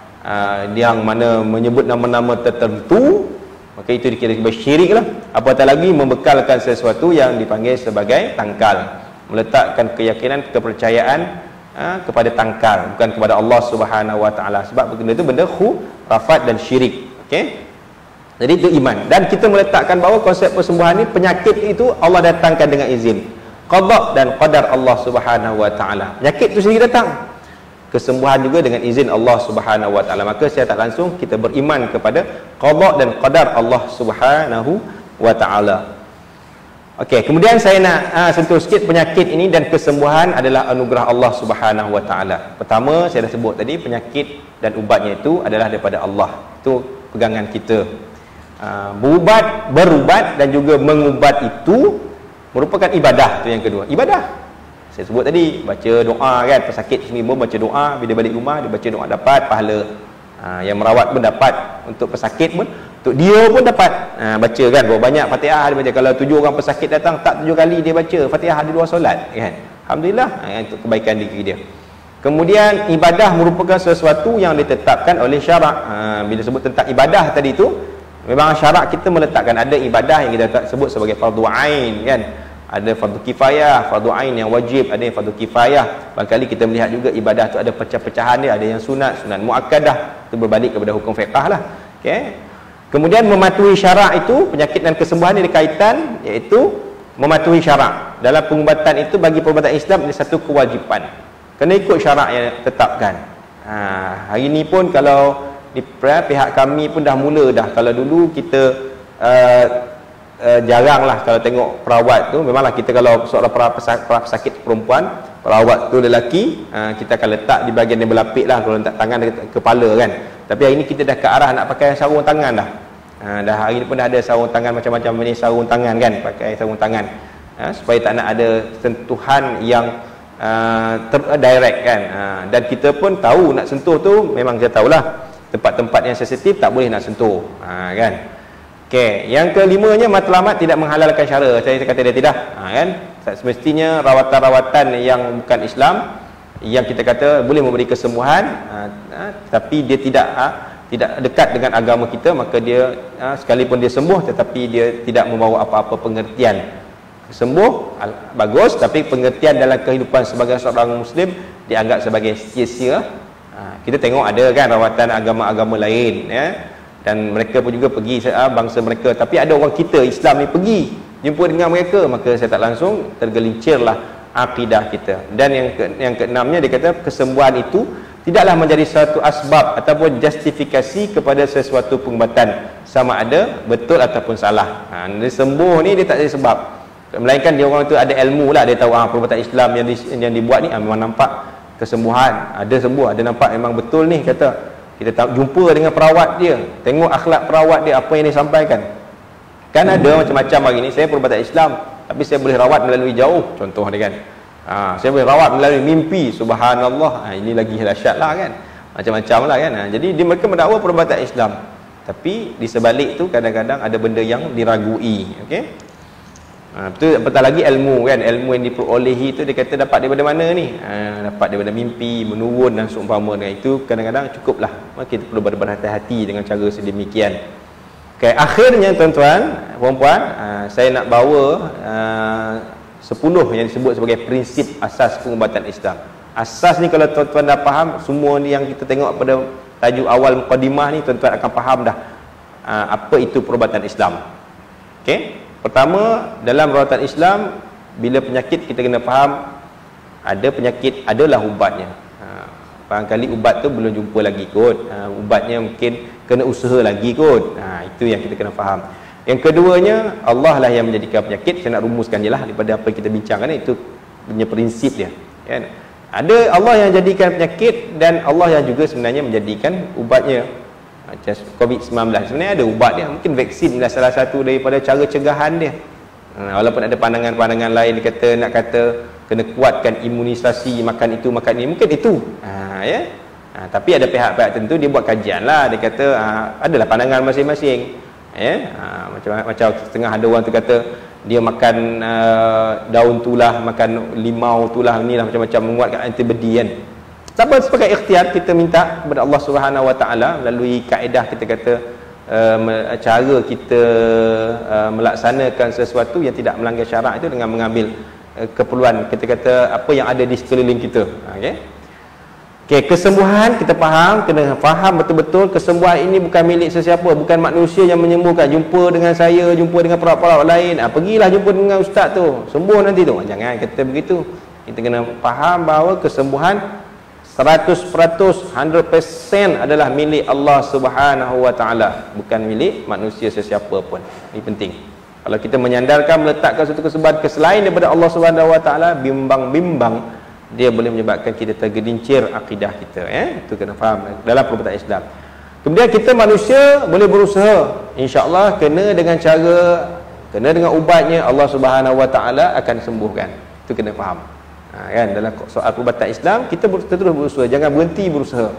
yang mana menyebut nama-nama tertentu, maka itu dikira sebagai syirik lah. Apatah lagi membekalkan sesuatu yang dipanggil sebagai tangkal, meletakkan keyakinan, kepercayaan kepada tangkal, bukan kepada Allah Subhanahu Wa Taala. Sebab benda itu benda khurafat dan syirik. Jadi itu iman. Dan kita meletakkan bahawa konsep persembuhan ini, penyakit itu Allah datangkan dengan izin, qada dan qadar Allah Subhanahu Wa Taala. Penyakit itu sendiri datang, kesembuhan juga dengan izin Allah Subhanahu Wa Taala. Maka secara tak langsung kita beriman kepada qada dan qadar Allah Subhanahu Wa Taala. Okey, kemudian saya nak sentuh sikit penyakit ini dan kesembuhan adalah anugerah Allah Subhanahu Wa Taala. Pertama, saya dah sebut tadi, penyakit dan ubatnya itu adalah daripada Allah. Itu pegangan kita. Berubat dan juga mengubat itu merupakan ibadah. Itu yang kedua, ibadah. Saya sebut tadi, baca doa, kan. Pesakit semua baca doa, bila balik rumah dia baca doa, dapat pahala. Yang merawat pun dapat, untuk pesakit pun Untuk dia pun dapat baca kan, berapa banyak Fatihah dia baca. Kalau 7 orang pesakit datang, tak 7 kali dia baca Fatihah di luar solat kan. Alhamdulillah, itu kebaikan diri dia. Kemudian ibadah merupakan sesuatu yang ditetapkan oleh syarak. Bila sebut tentang ibadah tadi tu, memang syarak kita meletakkan ada ibadah yang kita sebut sebagai fardu ain kan. Ada fardu kifayah, fardu ain yang wajib, ada yang fardu kifayah. Barangkali kita melihat juga ibadah tu ada pecah-pecahan dia, ada yang sunat, sunat muakkadah, itu berbalik kepada hukum fiqh lah. Okey. Kemudian mematuhi syarak itu, penyakit dan kesembuhan yang dikaitan, iaitu mematuhi syarak. Dalam pengubatan itu bagi perubatan Islam ini satu kewajipan. Kena ikut syarak yang tetapkan. Hari ni pun kalau di pihak kami pun dah mula dah. Kalau dulu kita jarang lah kalau tengok perawat tu, memanglah kita kalau seorang pesakit perempuan, perawat tu lelaki, kita akan letak di bahagian yang berlapik lah, kalau letak tangan dekat kepala kan. Tapi hari ni kita dah ke arah nak pakai sarung tangan dah. Dah hari ni pun dah ada sarung tangan macam-macam jenis sarung tangan kan, pakai sarung tangan supaya tak nak ada sentuhan yang direct kan. Dan kita pun tahu nak sentuh tu, memang kita tahulah tempat-tempat yang sensitif tak boleh nak sentuh kan. Okey, yang kelimanya matlamat tidak menghalalkan syara. Saya kata dia tidak, kan? Semestinya rawatan-rawatan yang bukan Islam yang kita kata boleh memberi kesembuhan, tapi dia tidak dekat dengan agama kita, maka dia sekalipun dia sembuh tetapi dia tidak membawa apa-apa pengertian. Sembuh bagus, tapi pengertian dalam kehidupan sebagai seorang muslim dianggap sebagai sia-sia. Kita tengok ada kan rawatan agama-agama lain ya. Dan mereka pun juga pergi bangsa mereka, tapi ada orang kita Islam ni pergi jumpa dengan mereka, maka saya tak langsung tergelincirlah akidah kita. Dan yang keenamnya dia kata kesembuhan itu tidaklah menjadi satu asbab ataupun justifikasi kepada sesuatu pengubatan, sama ada betul ataupun salah. Dia sembuh ni dia tak ada sebab, melainkan dia orang tu ada ilmu lah, dia tahu perubatan Islam yang dibuat ni memang nampak kesembuhan, ada sembuh, ada nampak memang betul ni. Kata kita jumpa dengan perawat dia, tengok akhlak perawat dia, apa yang dia sampaikan. Kan ada macam-macam hari ni, saya perubatan Islam tapi saya boleh rawat melalui jauh, contoh dia kan. Saya boleh rawat melalui mimpi, subhanallah. Ini lagi dahsyat lah kan, macam-macam lah kan. Jadi mereka mendakwa perubatan Islam, tapi di sebalik tu kadang-kadang ada benda yang diragui. Okey, betul. Apatah lagi ilmu kan, ilmu yang diperolehi tu dia kata dapat daripada mana ni? Dapat daripada mimpi, menurun dan seumpama dengan itu. Kadang-kadang cukuplah, kita perlu berhati-hati dengan cara sedemikian. Okay, akhirnya tuan-tuan, puan-puan, saya nak bawa 10 yang disebut sebagai prinsip asas pengubatan Islam. Asas ni kalau tuan-tuan dah faham, semua ni yang kita tengok pada tajuk awal mukadimah ni, tuan-tuan akan faham dah apa itu perubatan Islam. Okey. Pertama, dalam rawatan Islam, bila penyakit kita kena faham, ada penyakit adalah ubatnya. Barangkali ubat tu belum jumpa lagi kot, ubatnya mungkin kena usaha lagi kot. Itu yang kita kena faham. Yang keduanya, Allah lah yang menjadikan penyakit. Saya nak rumuskan je lah daripada apa yang kita bincangkan, itu punya prinsip dia kan? Ada Allah yang jadikan penyakit, dan Allah yang juga sebenarnya menjadikan ubatnya. Macam COVID-19 sebenarnya ada ubat dia, mungkin vaksin adalah salah satu daripada cara cegahan dia. Walaupun ada pandangan-pandangan lain, dia kata nak kata kena kuatkan imunisasi, makan itu makan ini, mungkin itu ya. Tapi ada pihak-pihak tertentu dia buat kajian lah, dia kata adalah pandangan masing-masing ya. Macam setengah ada orang tu kata dia makan daun tulah, makan limau tulah, inilah macam-macam menguatkan antibody kan. Tapi sebagai ikhtiar kita minta kepada Allah Subhanahu Wa Taala melalui kaedah kita kata cara kita melaksanakan sesuatu yang tidak melanggar syarak itu dengan mengambil keperluan kita kata apa yang ada di sekeliling kita. Okey, kesembuhan kita faham, kena faham betul-betul kesembuhan ini bukan milik sesiapa, bukan manusia yang menyembuhkan. Jumpa dengan saya, jumpa dengan perawat-perawat lain, pergilah jumpa dengan ustaz tu, sembuh nanti tu. Jangan kata begitu. Kita kena faham bahawa kesembuhan 100%, 100% adalah milik Allah Subhanahu Wa Taala, bukan milik manusia sesiapa pun. Ini penting. Kalau kita menyandarkan, meletakkan satu kesembuhan ke selain daripada Allah Subhanahu Wa Taala, bimbang-bimbang dia boleh menyebabkan kita tergelincir akidah kita ya. Itu kena faham dalam perubatan Islam. Kemudian kita manusia boleh berusaha, insya-Allah kena dengan cara, kena dengan ubatnya, Allah Subhanahu Wa Taala akan sembuhkan. Itu kena faham. Kan, dalam soal perubatan Islam kita terus berusaha, jangan berhenti berusaha.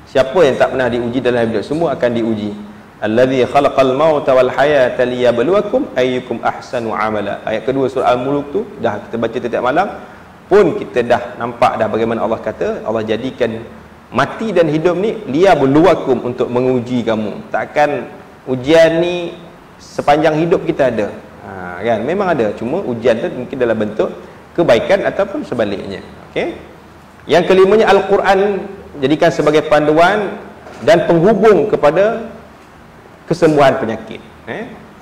Siapa yang tak pernah diuji dalam hidup, semua akan diuji. Allazi khalaqal mauta wal hayata liyabluwakum ayyukum ahsanu amala. Ayat kedua surah Al-Mulk tu dah kita baca setiap malam, pun kita dah nampak dah bagaimana Allah kata Allah jadikan mati dan hidup ni liyabluwakum, untuk menguji kamu. Takkan ujian ni sepanjang hidup kita ada. Kan memang ada, cuma ujian tu mungkin dalam bentuk kebaikan ataupun sebaliknya. Okey. Yang kelimanya Al-Quran jadikan sebagai panduan dan penghubung kepada kesembuhan penyakit.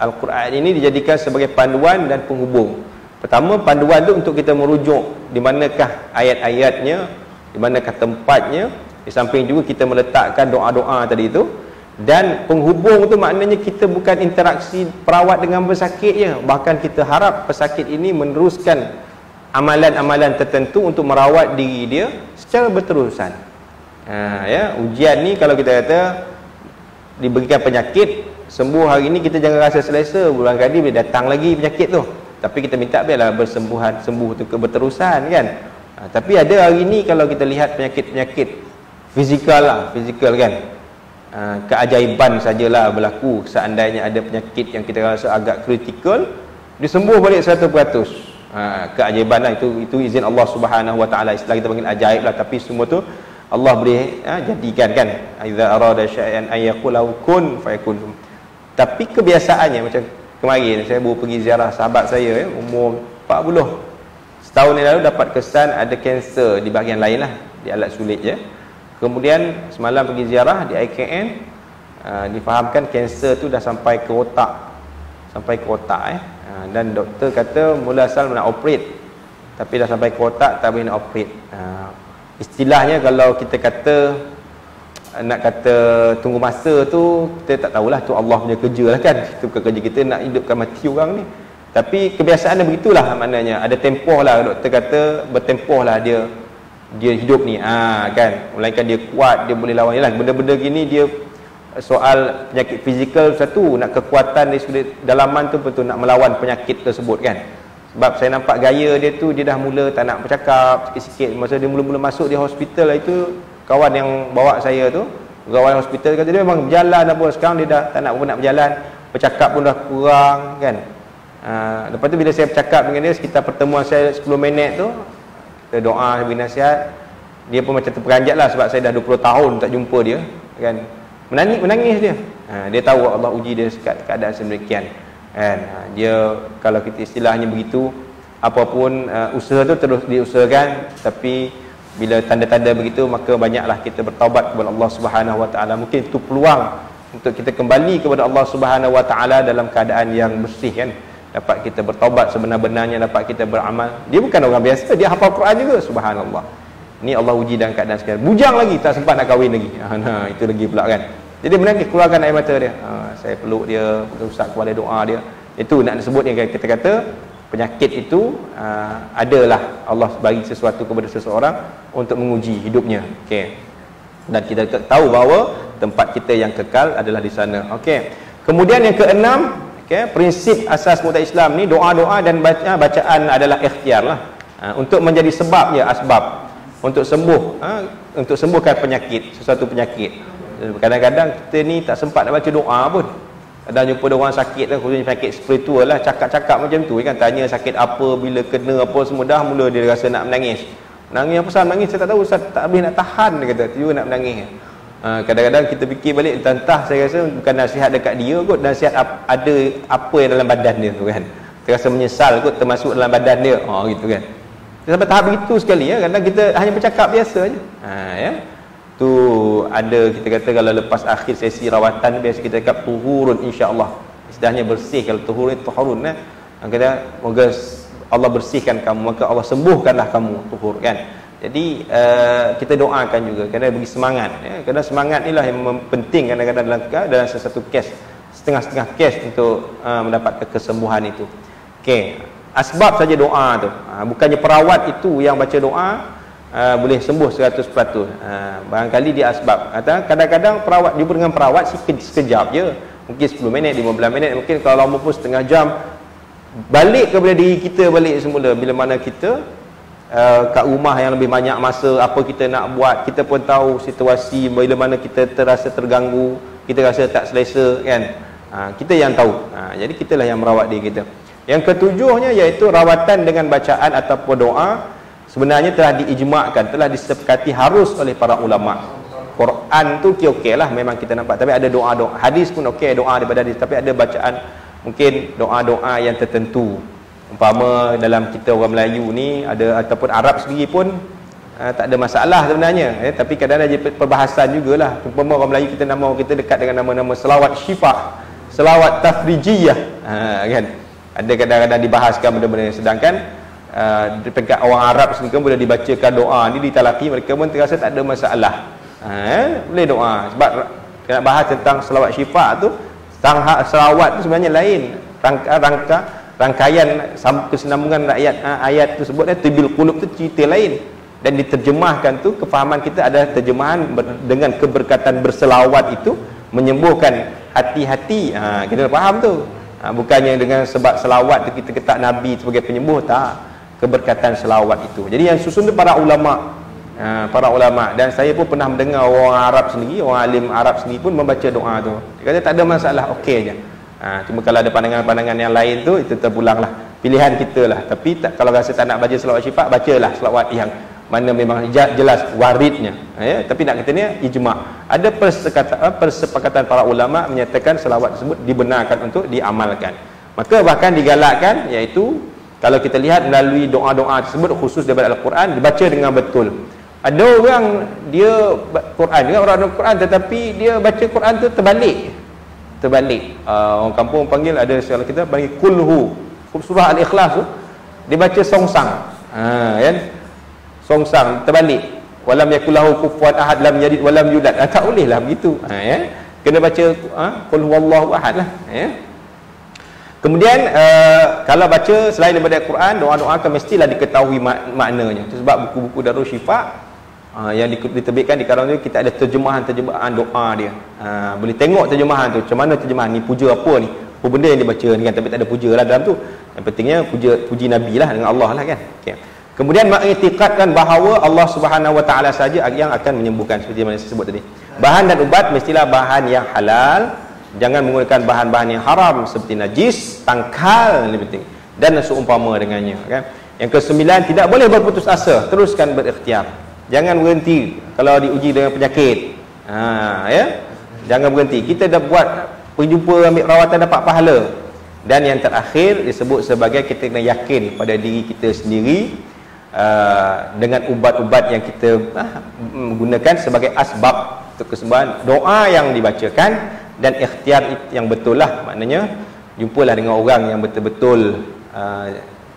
Al-Quran ini dijadikan sebagai panduan dan penghubung. Pertama, panduan tu untuk kita merujuk di manakah ayat-ayatnya, di manakah tempatnya. Di samping juga kita meletakkan doa-doa tadi itu. Dan penghubung tu maknanya kita bukan interaksi perawat dengan pesakit je, bahkan kita harap pesakit ini meneruskan amalan-amalan tertentu untuk merawat diri dia secara berterusan. Ya, ujian ni kalau kita kata diberikan penyakit, sembuh hari ni kita jangan rasa selesa, bulan kali boleh datang lagi penyakit tu. Tapi kita minta biarlah sembuh tu berterusan kan. Tapi ada hari ni kalau kita lihat penyakit-penyakit fizikal kan, keajaiban sajalah berlaku. Seandainya ada penyakit yang kita rasa agak kritikal, disembuh balik 100%. Keajaiban lah, itu izin Allah Subhanahu Wa Taala. Istilah kita panggil ajaib lah, tapi semua tu Allah boleh jadikan kan. Idza arada syai'an ay yaqulu kun fayakun. Tapi kebiasaannya macam kemarin saya baru pergi ziarah sahabat saya umur 40. Setahun yang lalu dapat kesan ada kanser di bahagian lain lah, di alat sulit je. Kemudian semalam pergi ziarah di IKN, difahamkan kanser tu dah sampai ke otak. Dan doktor kata mula asal nak operate, tapi dah sampai ke otak, tak boleh nak operate. Istilahnya kalau kita kata nak kata tunggu masa tu, kita tak tahulah, tu Allah punya kerja lah kan. Itu bukan kerja kita nak hidupkan mati orang ni. Tapi kebiasaannya begitulah, maknanya ada tempoh lah. Doktor kata bertempoh lah dia hidup ni kan. Melainkan dia kuat, dia boleh lawan. Yalah, benda-benda gini dia soal penyakit fizikal satu, nak kekuatan dari sudut dalaman tu betul nak melawan penyakit tersebut kan. Sebab saya nampak gaya dia tu, dia dah mula tak nak bercakap sikit-sikit. Masa dia mula-mula masuk di hospital itu, kawan yang bawa saya tu, kawan hospital kata dia memang berjalan apa, sekarang dia dah tak nak berjalan, bercakap pun dah kurang kan. Lepas tu bila saya bercakap dengan dia, sekitar pertemuan saya 10 minit tu, kita doa, beri nasihat, dia pun macam terperanjat lah sebab saya dah 20 tahun tak jumpa dia kan. Menangis dia. Dia tahu Allah uji dia keadaan sedemikian kan. Dia kalau kita istilahnya begitu, apapun usaha tu terus diusahakan, tapi bila tanda-tanda begitu maka banyaklah kita bertaubat kepada Allah Subhanahu Wa Taala. Mungkin itu peluang untuk kita kembali kepada Allah Subhanahu Wa Taala dalam keadaan yang bersih kan. Dapat kita bertaubat sebenar-benarnya, dapat kita beramal. Dia bukan orang biasa, dia hafal Quran juga, subhanallah. Ni Allah uji dalam keadaan sekarang. Bujang lagi, tak sempat nak kahwin lagi. Itu lagi pula kan. Jadi menangis, keluarkan air mata dia. Saya peluk dia, usap kepala doa dia. Itu nak disebut yang kita kata penyakit itu adalah Allah bagi sesuatu kepada seseorang untuk menguji hidupnya. Okey. Dan kita tahu bahawa tempat kita yang kekal adalah di sana. Okey. Kemudian yang keenam, prinsip asas muta Islam ni, doa-doa dan bacaan adalah ikhtiar lah. Untuk menjadi sebab ya, asbab untuk sembuh, untuk sembuhkan penyakit, sesuatu penyakit. Kadang-kadang kita ni tak sempat nak baca doa pun. Kadang jumpa orang sakit kan, khususnya penyakit spiritual lah, cakap-cakap macam tu kan, tanya sakit apa, bila kena apa semua, dah mula dia rasa nak menangis. Menangis apa pasal menangis, saya tak tahu, Ustaz, tak boleh nak tahan, dia kata, tiba nak menangis. Kadang-kadang kita fikir balik, entah saya rasa bukan nasihat dekat dia kot, nasihat ada apa yang dalam badan dia tu kan. Terasa menyesal kot, termasuk dalam badan dia, gitu kan. Sampai tahap begitu sekali ya, kadang kita hanya bercakap biasa aja. Ya. Tu ada kita kata kalau lepas akhir sesi rawatan biasa kita cakap tuhurun insya-Allah. Istilahnya bersih, kalau tuhurun tuhurun kata moga Allah bersihkan kamu, maka Allah sembuhkanlah kamu, tuhur kan. Jadi kita doakan juga kerana bagi semangat ya. Kerana semangat inilah yang penting kadang-kadang dalam sesuatu kes, setengah-setengah kes untuk mendapatkan kesembuhan itu. Okey, asbab saja doa tu. Bukannya perawat itu yang baca doa boleh sembuh 100%. Barangkali dia asbab. Kadang-kadang perawat jumpa dengan perawat sekejap je, mungkin 10 minit, 15 minit, mungkin kalau lama pun setengah jam. Balik kepada diri kita balik semula, bila mana kita kat rumah yang lebih banyak masa, apa kita nak buat, kita pun tahu situasi bila mana kita terasa terganggu, kita rasa tak selesa kan. Kita yang tahu. Jadi kitalah yang merawat diri kita. Yang ketujuhnya iaitu rawatan dengan bacaan ataupun doa sebenarnya telah diijma'kan, telah disepakati harus oleh para ulama. Quran tu okey lah, memang kita nampak, tapi ada doa-doa, hadis pun okey, doa daripada hadis, tapi ada bacaan mungkin doa-doa yang tertentu. Umpama dalam kita orang Melayu ni ada, ataupun Arab sendiri pun tak ada masalah sebenarnya, tapi kadang-kadang ada perbahasan jugalah. Umpama orang Melayu kita, nama kita dekat dengan nama-nama selawat syifa, selawat tafrijiyah, kan ada kadang-kadang dibahaskan benda-benda, sedangkan dekat orang Arab sendiri boleh dibacakan doa ni ditalaki, mereka pun terasa tak ada masalah. Boleh doa. Sebab nak bahas tentang selawat syifa tu, selawat tu sebenarnya lain, rangkaian kesinambungan ayat tu sebut tibil qulub tu cerita lain, dan diterjemahkan tu kefahaman kita ada terjemahan dengan keberkatan berselawat itu menyembuhkan hati-hati. Kita faham tu. Bukannya dengan sebab selawat tu kita ketak Nabi sebagai penyembuh, tak. Keberkatan selawat itu. Jadi yang susun tu para ulama. Para ulama, dan saya pun pernah mendengar orang Arab sendiri, orang alim Arab sendiri pun membaca doa tu. Dia kata tak ada masalah, okey je. Cuma kalau ada pandangan-pandangan yang lain tu, itu terpulanglah, pilihan kita lah. Tapi kalau rasa tak nak baca selawat syifa, bacalah selawat yang mana memang jelas waridnya, tapi nak katanya ijma'. Ada persepakatan para ulama menyatakan selawat tersebut dibenarkan untuk diamalkan. Maka bahkan digalakkan, iaitu kalau kita lihat melalui doa-doa tersebut khusus daripada Al-Quran, dibaca dengan betul. Ada orang dia Quran, dia orang ada Quran, tetapi dia baca Quran tu terbalik. Orang kampung panggil, ada sekolah kita panggil kulhu, surah Al-Ikhlas tu dia baca songsang, kan, songsang terbalik. Walam yakulahu kufuwan ahad, lam yalid walam yulad. Tak boleh lah begitu. Kena baca qul huwallahu ahad lah. Kemudian kalau baca selain daripada Al-Quran, doa-doa kan mestilah diketahui maknanya. Itu sebab buku-buku Darul Syifa yang diterbitkan di kalangan itu, kita ada terjemahan doa dia. Boleh tengok terjemahan tu, macam mana terjemahan ni, puja apa ni, apa benda yang dibaca ni kan, tapi tak ada puja lah dalam tu. Yang pentingnya puji Nabi lah, dengan Allah lah kan. Okay. Kemudian mengiktikadkan bahawa Allah Subhanahu Wa Taala saja yang akan menyembuhkan, seperti yang saya sebut tadi. Bahan dan ubat mestilah bahan yang halal. Jangan menggunakan bahan-bahan yang haram seperti najis, tangkal, lebih penting, dan seumpama dengannya, kan. Yang kesembilan, tidak boleh berputus asa, teruskan berikhtiar. Jangan berhenti kalau diuji dengan penyakit. Jangan berhenti. Kita dah buat perjumpa, ambil perawatan, dapat pahala. Dan yang terakhir disebut sebagai kita kena yakin pada diri kita sendiri, dengan ubat-ubat yang kita gunakan sebagai asbab untuk kesembuhan, doa yang dibacakan, dan ikhtiar yang betul lah. Maknanya jumpalah dengan orang yang betul-betul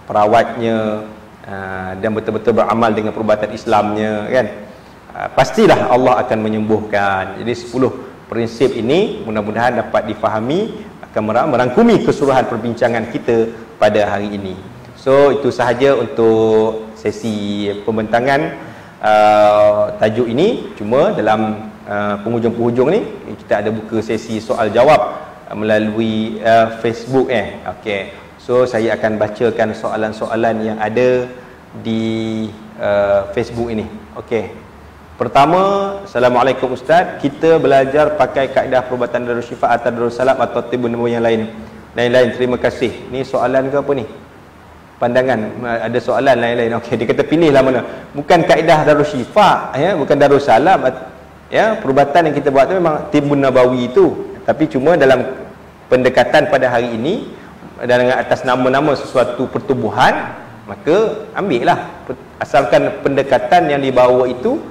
perawatnya, dan betul-betul beramal dengan perubatan Islamnya, kan. Pastilah Allah akan menyembuhkan. Jadi 10 prinsip ini mudah-mudahan dapat difahami, akan merangkumi keseluruhan perbincangan kita pada hari ini. So itu sahaja untuk sesi pembentangan tajuk ini. Cuma dalam penghujung-penghujung ni kita ada buka sesi soal jawab melalui Facebook. Okey. So saya akan bacakan soalan-soalan yang ada di Facebook ini. Okey. Pertama, Assalamualaikum Ustaz, kita belajar pakai kaedah perubatan Darul Syifa atau Darul Salam atau tiba nama yang lain. Terima kasih. Ni soalan ke apa ni? Pandangan, ada soalan lain-lain. Okey, dia kata pilihlah mana. Bukan kaedah Darul Syifa, bukan Darul Salam. Perubatan yang kita buat tu memang Tibbun Nabawi itu, tapi cuma dalam pendekatan pada hari ini dan dengan atas nama-nama sesuatu pertubuhan, maka ambillah, asalkan pendekatan yang dibawa itu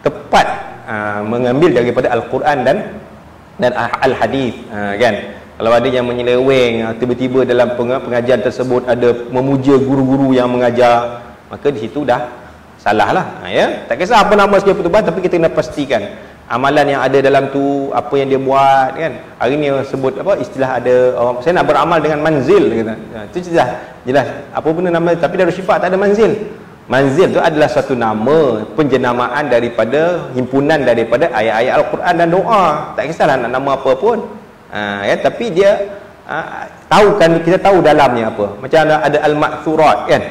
tepat, mengambil daripada Al-Quran dan Al-Hadis, kan. Kalau ada yang menyeleweng, tiba-tiba dalam pengajian tersebut ada memuja guru-guru yang mengajar, maka di situ dah salah lah. Tak kisah apa nama sebagai pertubuhan, tapi kita kena pastikan amalan yang ada dalam tu, apa yang dia buat, kan. Hari ni sebut apa istilah, ada orang, saya nak beramal dengan manzil, kata. Itu jelas apa benda nama, tapi Darul Syifa tak ada manzil. Manzil tu adalah satu nama penjenamaan daripada himpunan daripada ayat-ayat Al-Quran dan doa. Tak kisahlah nak nama apa pun. Tapi dia tahu, kan, kita tahu dalamnya apa. Macam ada Al-Ma'thurat, kan.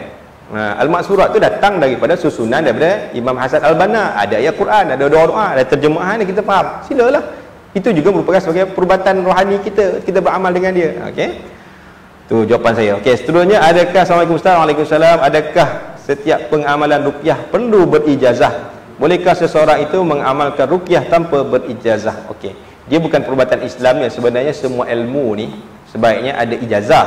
Al-Ma'thurat tu datang daripada susunan daripada Imam Hasan Al-Banna. Ada ayat Quran, ada doa-doa, ada terjemahan yang kita faham. Silalah. Itu juga merupakan sebagai perubatan rohani kita beramal dengan dia. Okey. Tu jawapan saya. Okey, seterusnya, adakah, Assalamualaikum Ustaz, Waalaikumsalam, adakah setiap pengamalan ruqyah perlu berijazah? Bolehkah seseorang itu mengamalkan ruqyah tanpa berijazah? Okey. Dia bukan perubatan Islam ya, sebenarnya semua ilmu ni sebaiknya ada ijazah.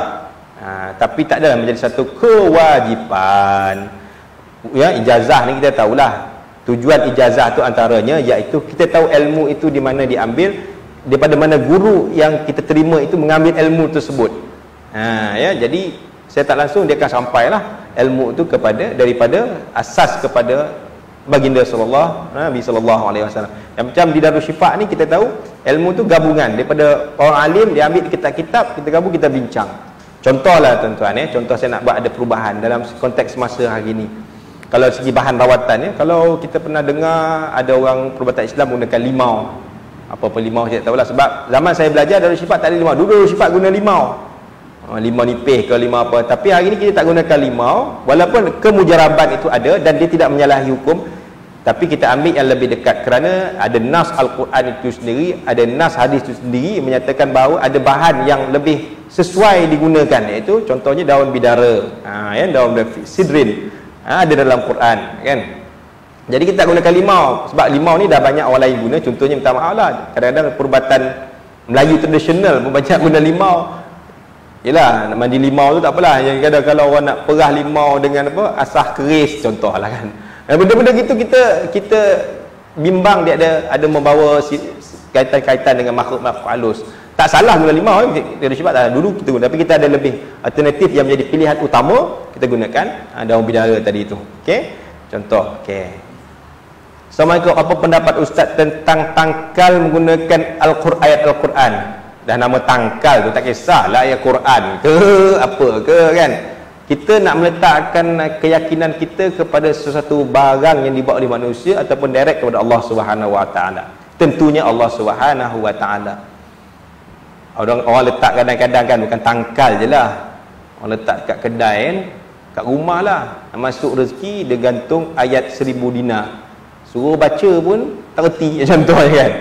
Tapi tak adalah menjadi satu kewajipan. Ya, ijazah ni kita tahulah. Tujuan ijazah tu antaranya iaitu kita tahu ilmu itu di mana diambil, daripada mana guru yang kita terima itu mengambil ilmu tersebut. Ya, jadi saya tak langsung dia akan sampailah ilmu itu daripada asas kepada baginda Nabi sallallahu alaihi wasallam. Yang macam di Darul Syifa ni kita tahu ilmu tu gabungan daripada orang alim, dia ambil kitab-kitab, kita gabung, kita bincang. Contohlah tuan-tuan, contoh saya nak buat ada perubahan dalam konteks masa hari ini. Kalau segi bahan rawatan ya, kalau kita pernah dengar ada orang perubatan Islam gunakan limau. Apa-apa limau saya tak tahulah, sebab zaman saya belajar Darul Syifa tak ada limau. Dulu Darul Syifa guna limau. Limau nipis ke limau apa. Tapi hari ini kita tak gunakan limau, walaupun kemujaraban itu ada dan dia tidak menyalahi hukum. Tapi kita ambil yang lebih dekat, kerana ada nas Al-Quran itu sendiri, ada nas hadis itu sendiri menyatakan bahawa ada bahan yang lebih sesuai digunakan, iaitu contohnya daun bidara, daun sidrin, ada dalam Quran kan. Jadi kita tak gunakan limau, sebab limau ni dah banyak orang lain guna. Contohnya minta maaf lah, kadang-kadang perubatan Melayu tradisional pun banyak guna limau. Yelah, nak mandi limau tu tak apalah, yang kadang kalau orang nak perah limau dengan apa, asah keris contohlah kan. Benda-benda gitu kita bimbang dia ada membawa kaitan-kaitan dengan makhluk-makhluk halus. Tak salah guna limau, kita sebab dulu kita guna, tapi kita ada lebih alternatif yang menjadi pilihan utama, kita gunakan daun bidara tadi itu. Okey, contoh. Okey, Assalamualaikum, apa pendapat Ustaz tentang tangkal menggunakan ayat Al-Quran? Dah nama tangkal tu tak kisahlah ayat Quran ke apa ke kan. Kita nak meletakkan keyakinan kita kepada sesuatu barang yang dibawa oleh manusia ataupun direct kepada Allah Subhanahu Wa Taala. Tentunya Allah Subhanahu Wa Taala. Orang letak kadang-kadang kan bukan tangkal je lah. Orang letak kat kedai kan, kat rumah lah. Nak masuk rezeki dia gantung ayat 1000 dinar. Suruh baca pun tak reti contohnya kan.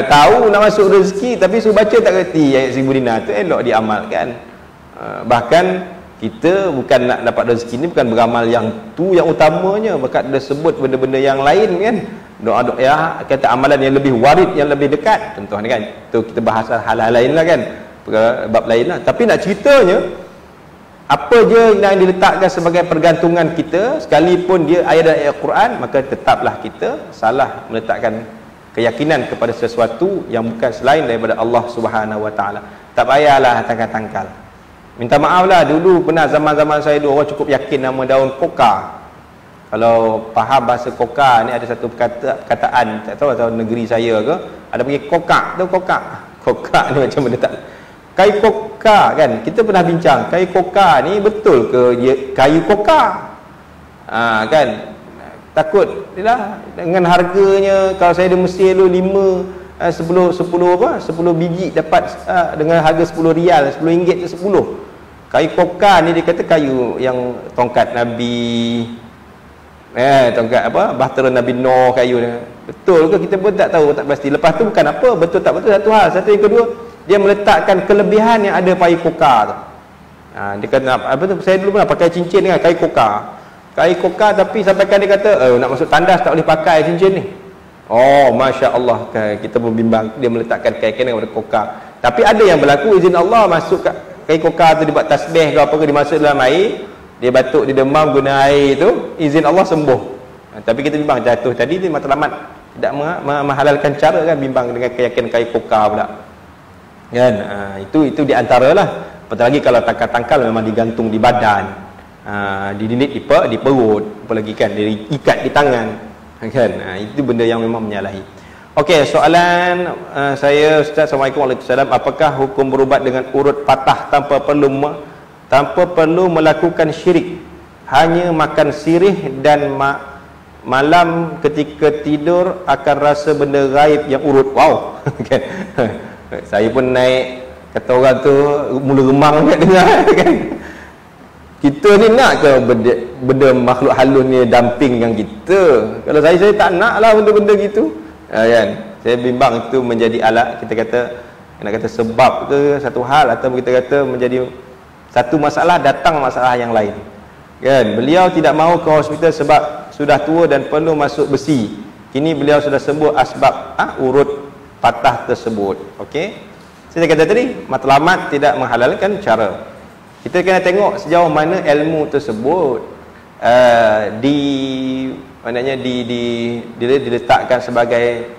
Tahu nak masuk rezeki tapi suruh baca tak reti ayat 1000 dinar tu, elok diamalkan. Bahkan kita bukan nak dapat rezeki ni bukan beramal yang tu yang utamanya, bahkan ada sebut benda-benda yang lain kan, doa-doa ya, kata amalan yang lebih warid, yang lebih dekat contoh ni kan. Tu kita bahas hal-hal lain lah kan, bab lain lah. Tapi nak ceritanya apa je yang diletakkan sebagai pergantungan kita, sekalipun dia ayat-ayat Quran, maka tetaplah kita salah meletakkan keyakinan kepada sesuatu yang bukan selain daripada Allah Subhanahu Wa Taala. Tak payahlah tangkal-tangkal. Minta maaf lah, dulu pernah zaman-zaman saya dulu orang cukup yakin nama daun koka. Kalau faham bahasa koka ni, ada satu perkataan, tak tahu atau negeri saya ke, ada panggil kokak tu, kokak ni macam benda tak, kayu koka kan, kita pernah bincang kayu koka ni betul ke kayu koka kan. Takut lah dengan harganya, kalau saya di Mesir dulu 10 biji dapat dengan harga 10 rial, 10 ringgit tu 10. Kayu koka ni dia kata kayu yang tongkat Nabi, tongkat apa, bahtera Nabi Nuh, kayu ni. Betul ke? Kita pun tak tahu, tak pasti. Lepas tu bukan apa betul tak betul, satu hal. Satu yang kedua, dia meletakkan kelebihan yang ada pada koka tu. Dia kata apa tu, saya dulu pernah pakai cincin dengan kayu koka. Kayu koka, tapi sampaikan dia kata nak masuk tandas tak boleh pakai cincin ni. Oh, Masya Allah, kita pun bimbang. Dia meletakkan keyakinan kepada koka. Tapi ada yang berlaku izin Allah, masuk kayu koka tu dibuat tasbih ke apa ke, dimasuk dalam air, dia batuk, dia demam guna air tu, izin Allah sembuh. Tapi kita bimbang jatuh tadi dia matlamat tidak menghalalkan cara kan, bimbang dengan keyakinan kayu koka pula kan. Itu di antaralah. Apatah lagi kalau tangkal-tangkal memang digantung di badan, dililit di perut, apalagi kan diikat di tangan kan. Itu benda yang memang menyalahi. Okey, soalan saya Ustaz, Assalamualaikum warahmatullahi wabarakatuh. Apakah hukum berubat dengan urut patah tanpa perlu melakukan syirik, hanya makan sirih dan malam ketika tidur akan rasa benda gaib yang urut? Wow. Kan? Saya pun naik, kata orang tu mula remang nak dengar kan. Kita ni nak ke benda makhluk halus ni damping dengan kita? Kalau saya tak nak lah benda-benda gitu kan. Saya bimbang itu menjadi alat, kita kata nak kata sebab ke satu hal, atau kita kata menjadi satu masalah datang masalah yang lain. Kan? Beliau tidak mahu ke hospital sebab sudah tua dan perlu masuk besi. Kini beliau sudah sembuh asbab urut patah tersebut. Okey. Saya kata tadi, matlamat tidak menghalalkan cara. Kita kena tengok sejauh mana ilmu tersebut diletakkan sebagai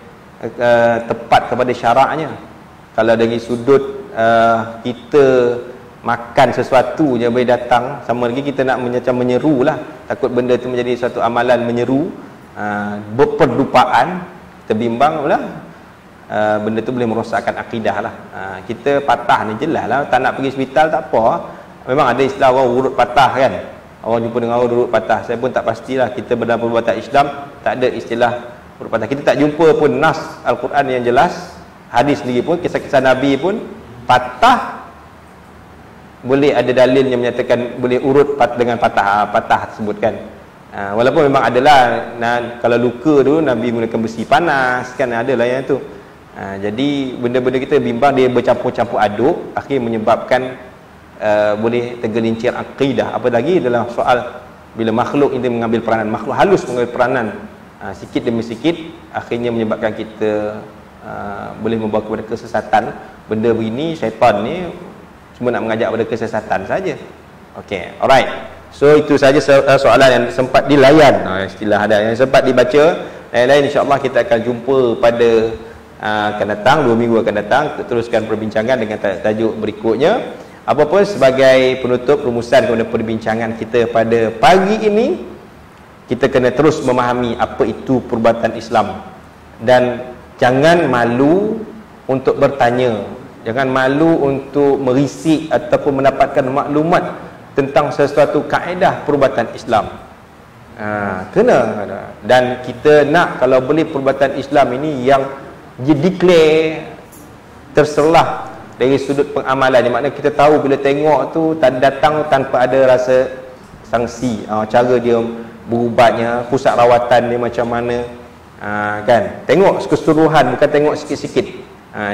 tepat kepada syaraknya. Kalau dari sudut kita makan sesuatu je boleh datang, sama lagi kita nak macam menyeru lah, takut benda tu menjadi satu amalan menyeru, berperdupaan, kita bimbang pula benda tu boleh merosakkan akidah lah. Kita patah ni jelas lah, tak nak pergi hospital tak apa. Memang ada istilah orang urut patah kan, orang jumpa dengan orang urut patah. Saya pun tak pastilah, kita berdasarkan perbuatan Islam tak ada istilah urut patah. Kita tak jumpa pun nas Al-Quran yang jelas, hadis sendiri pun, kisah-kisah Nabi pun patah boleh ada dalil yang menyatakan boleh urut dengan patah tersebut kan. Walaupun memang adalah kalau luka tu Nabi gunakan besi panas kan, adalah yang tu. Jadi benda-benda kita bimbang dia bercampur-campur aduk, akhirnya menyebabkan boleh tergelincir akidah. Apa lagi dalam soal bila makhluk ini mengambil peranan, makhluk halus mengambil peranan sikit demi sikit, akhirnya menyebabkan kita boleh membawa kepada kesesatan. Benda begini, syaitan ni cuma nak mengajak pada kesesatan saja. Okey, alright. So itu saja soalan yang sempat dilayan, istilah ada yang sempat dibaca. Lain-lain insya-Allah kita akan jumpa pada akan datang, 2 minggu akan datang, teruskan perbincangan dengan tajuk berikutnya. Apapun sebagai penutup rumusan kepada perbincangan kita pada pagi ini, kita kena terus memahami apa itu perbuatan Islam, dan jangan malu untuk bertanya, jangan malu untuk merisik ataupun mendapatkan maklumat tentang sesuatu kaedah perubatan Islam. Kena. Dan kita nak kalau boleh perubatan Islam ini yang declare terserlah dari sudut pengamalan, di mana kita tahu bila tengok tu datang tanpa ada rasa sanksi, cara dia berubatnya, pusat rawatan dia macam mana, kan, tengok keseluruhan, bukan tengok sikit-sikit.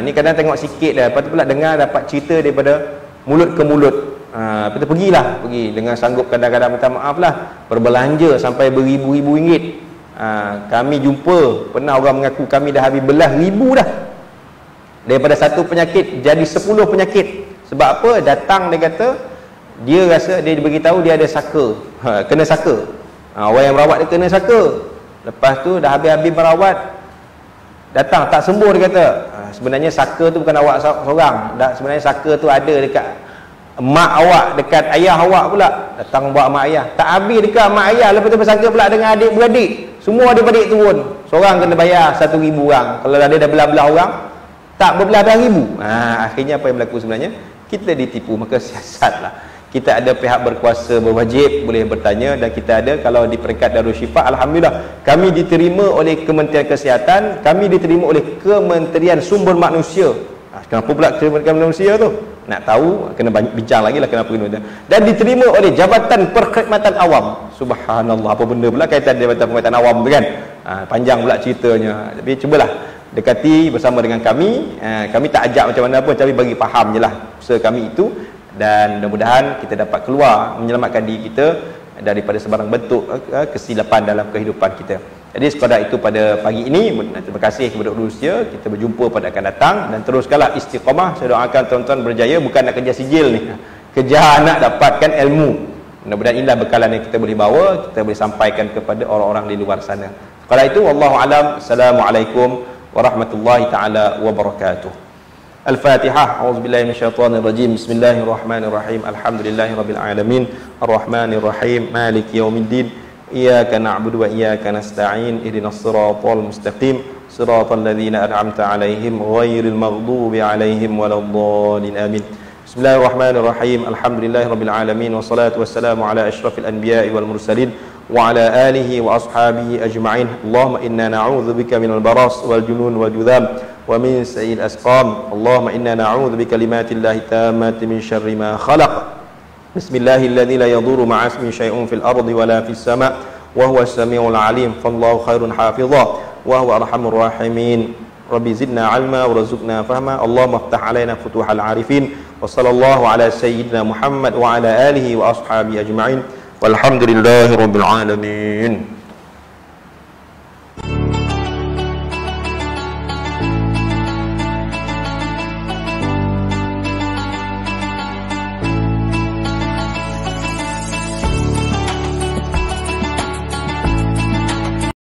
Ni kadang tengok sikit dah, lepas tu pula dengar dapat cerita daripada mulut ke mulut. Kita pergi dengan sanggup, kadang-kadang minta maaf lah, berbelanja sampai beribu-ribu ringgit. Kami jumpa, pernah orang mengaku kami dah habis belas ribu dah, daripada satu penyakit jadi 10 penyakit. Sebab apa? Datang, dia kata dia rasa, dia beritahu dia ada saka, kena saka. Orang yang merawat dia kena saka. Lepas tu dah habis-habis merawat, datang tak sembuh, dia kata sebenarnya saka tu bukan awak seorang, sebenarnya saka tu ada dekat mak awak, dekat ayah awak pula. Datang buat mak ayah, tak habis dekat mak ayah, lepas tu bersangka pula dengan adik-beradik, semua adik-beradik turun, seorang kena bayar 1,000 orang. Kalau ada dah belah-belah orang, tak berbelah-belah ribu. Akhirnya apa yang berlaku sebenarnya? Kita ditipu. Maka siasatlah. Kita ada pihak berkuasa berwajib boleh bertanya, dan kita ada, kalau di peringkat Darul Syifa, alhamdulillah kami diterima oleh Kementerian Kesihatan, kami diterima oleh Kementerian Sumber Manusia. Kenapa pula Kementerian Manusia tu? Nak tahu, kena bincang lagi lah kenapa kena. Dan diterima oleh Jabatan Perkhidmatan Awam. Subhanallah, apa benda pula kaitan Jabatan Perkhidmatan Awam tu kan? Panjang pula ceritanya. Tapi cubalah dekati bersama dengan kami. Kami tak ajak macam mana pun, tapi bagi faham je lah usaha kami itu, dan mudah-mudahan kita dapat keluar menyelamatkan diri kita daripada sebarang bentuk kesilapan dalam kehidupan kita. Jadi sekadar itu pada pagi ini. Terima kasih kepada Rusia. Kita berjumpa pada akan datang, dan teruskanlah istiqamah. Saya doakan tuan-tuan berjaya, bukan nak kerja sijil ni, kerja nak dapatkan ilmu. Mudah-mudahan inilah bekalan yang kita boleh bawa, kita boleh sampaikan kepada orang-orang di luar sana. Sekadar itu, wallahu alam. Assalamualaikum warahmatullahi taala wabarakatuh. Al-Fatihah. A'udzubillahi minasyaitonir rajim. Bismillahirrahmanirrahim. Alhamdulillahirabbil alamin. Arrahmanirrahim. Maliki yaumiddin. Iyyaka na'budu wa iyyaka nasta'in. Ihdinas siratal mustaqim. Siratal ladzina an'amta 'alaihim ghairil maghdubi 'alaihim waladdallin. Amin. Bismillahirrahmanirrahim. Alhamdulillahirabbil alamin, wassalatu wassalamu ala asyrafil anbiya'i wal mursalin wa ala alihi wa ashabihi ajma'in. Allahumma inna na'udzubika minal baras wal junun wal judham wa min sayyi'il asqam. Allahumma inna na'udzubika kalimatillahi tammati min syarri ma khalaq. Bismillahilladzi la yadurru ma'a ismihi syai'un fil ardi wa la fis sama' wa huwas samiul 'alim. Fallahu khairun hafizah wa huwa arhamur rahimin. Rabbi zidna ilma warzuqna fahma. Allahumma iftah alaina futuhal arifin. Wa sallallahu ala sayyidina Muhammad wa ala alihi wa ashabihi ajma'in. Walhamdulillahi rabbil alamin.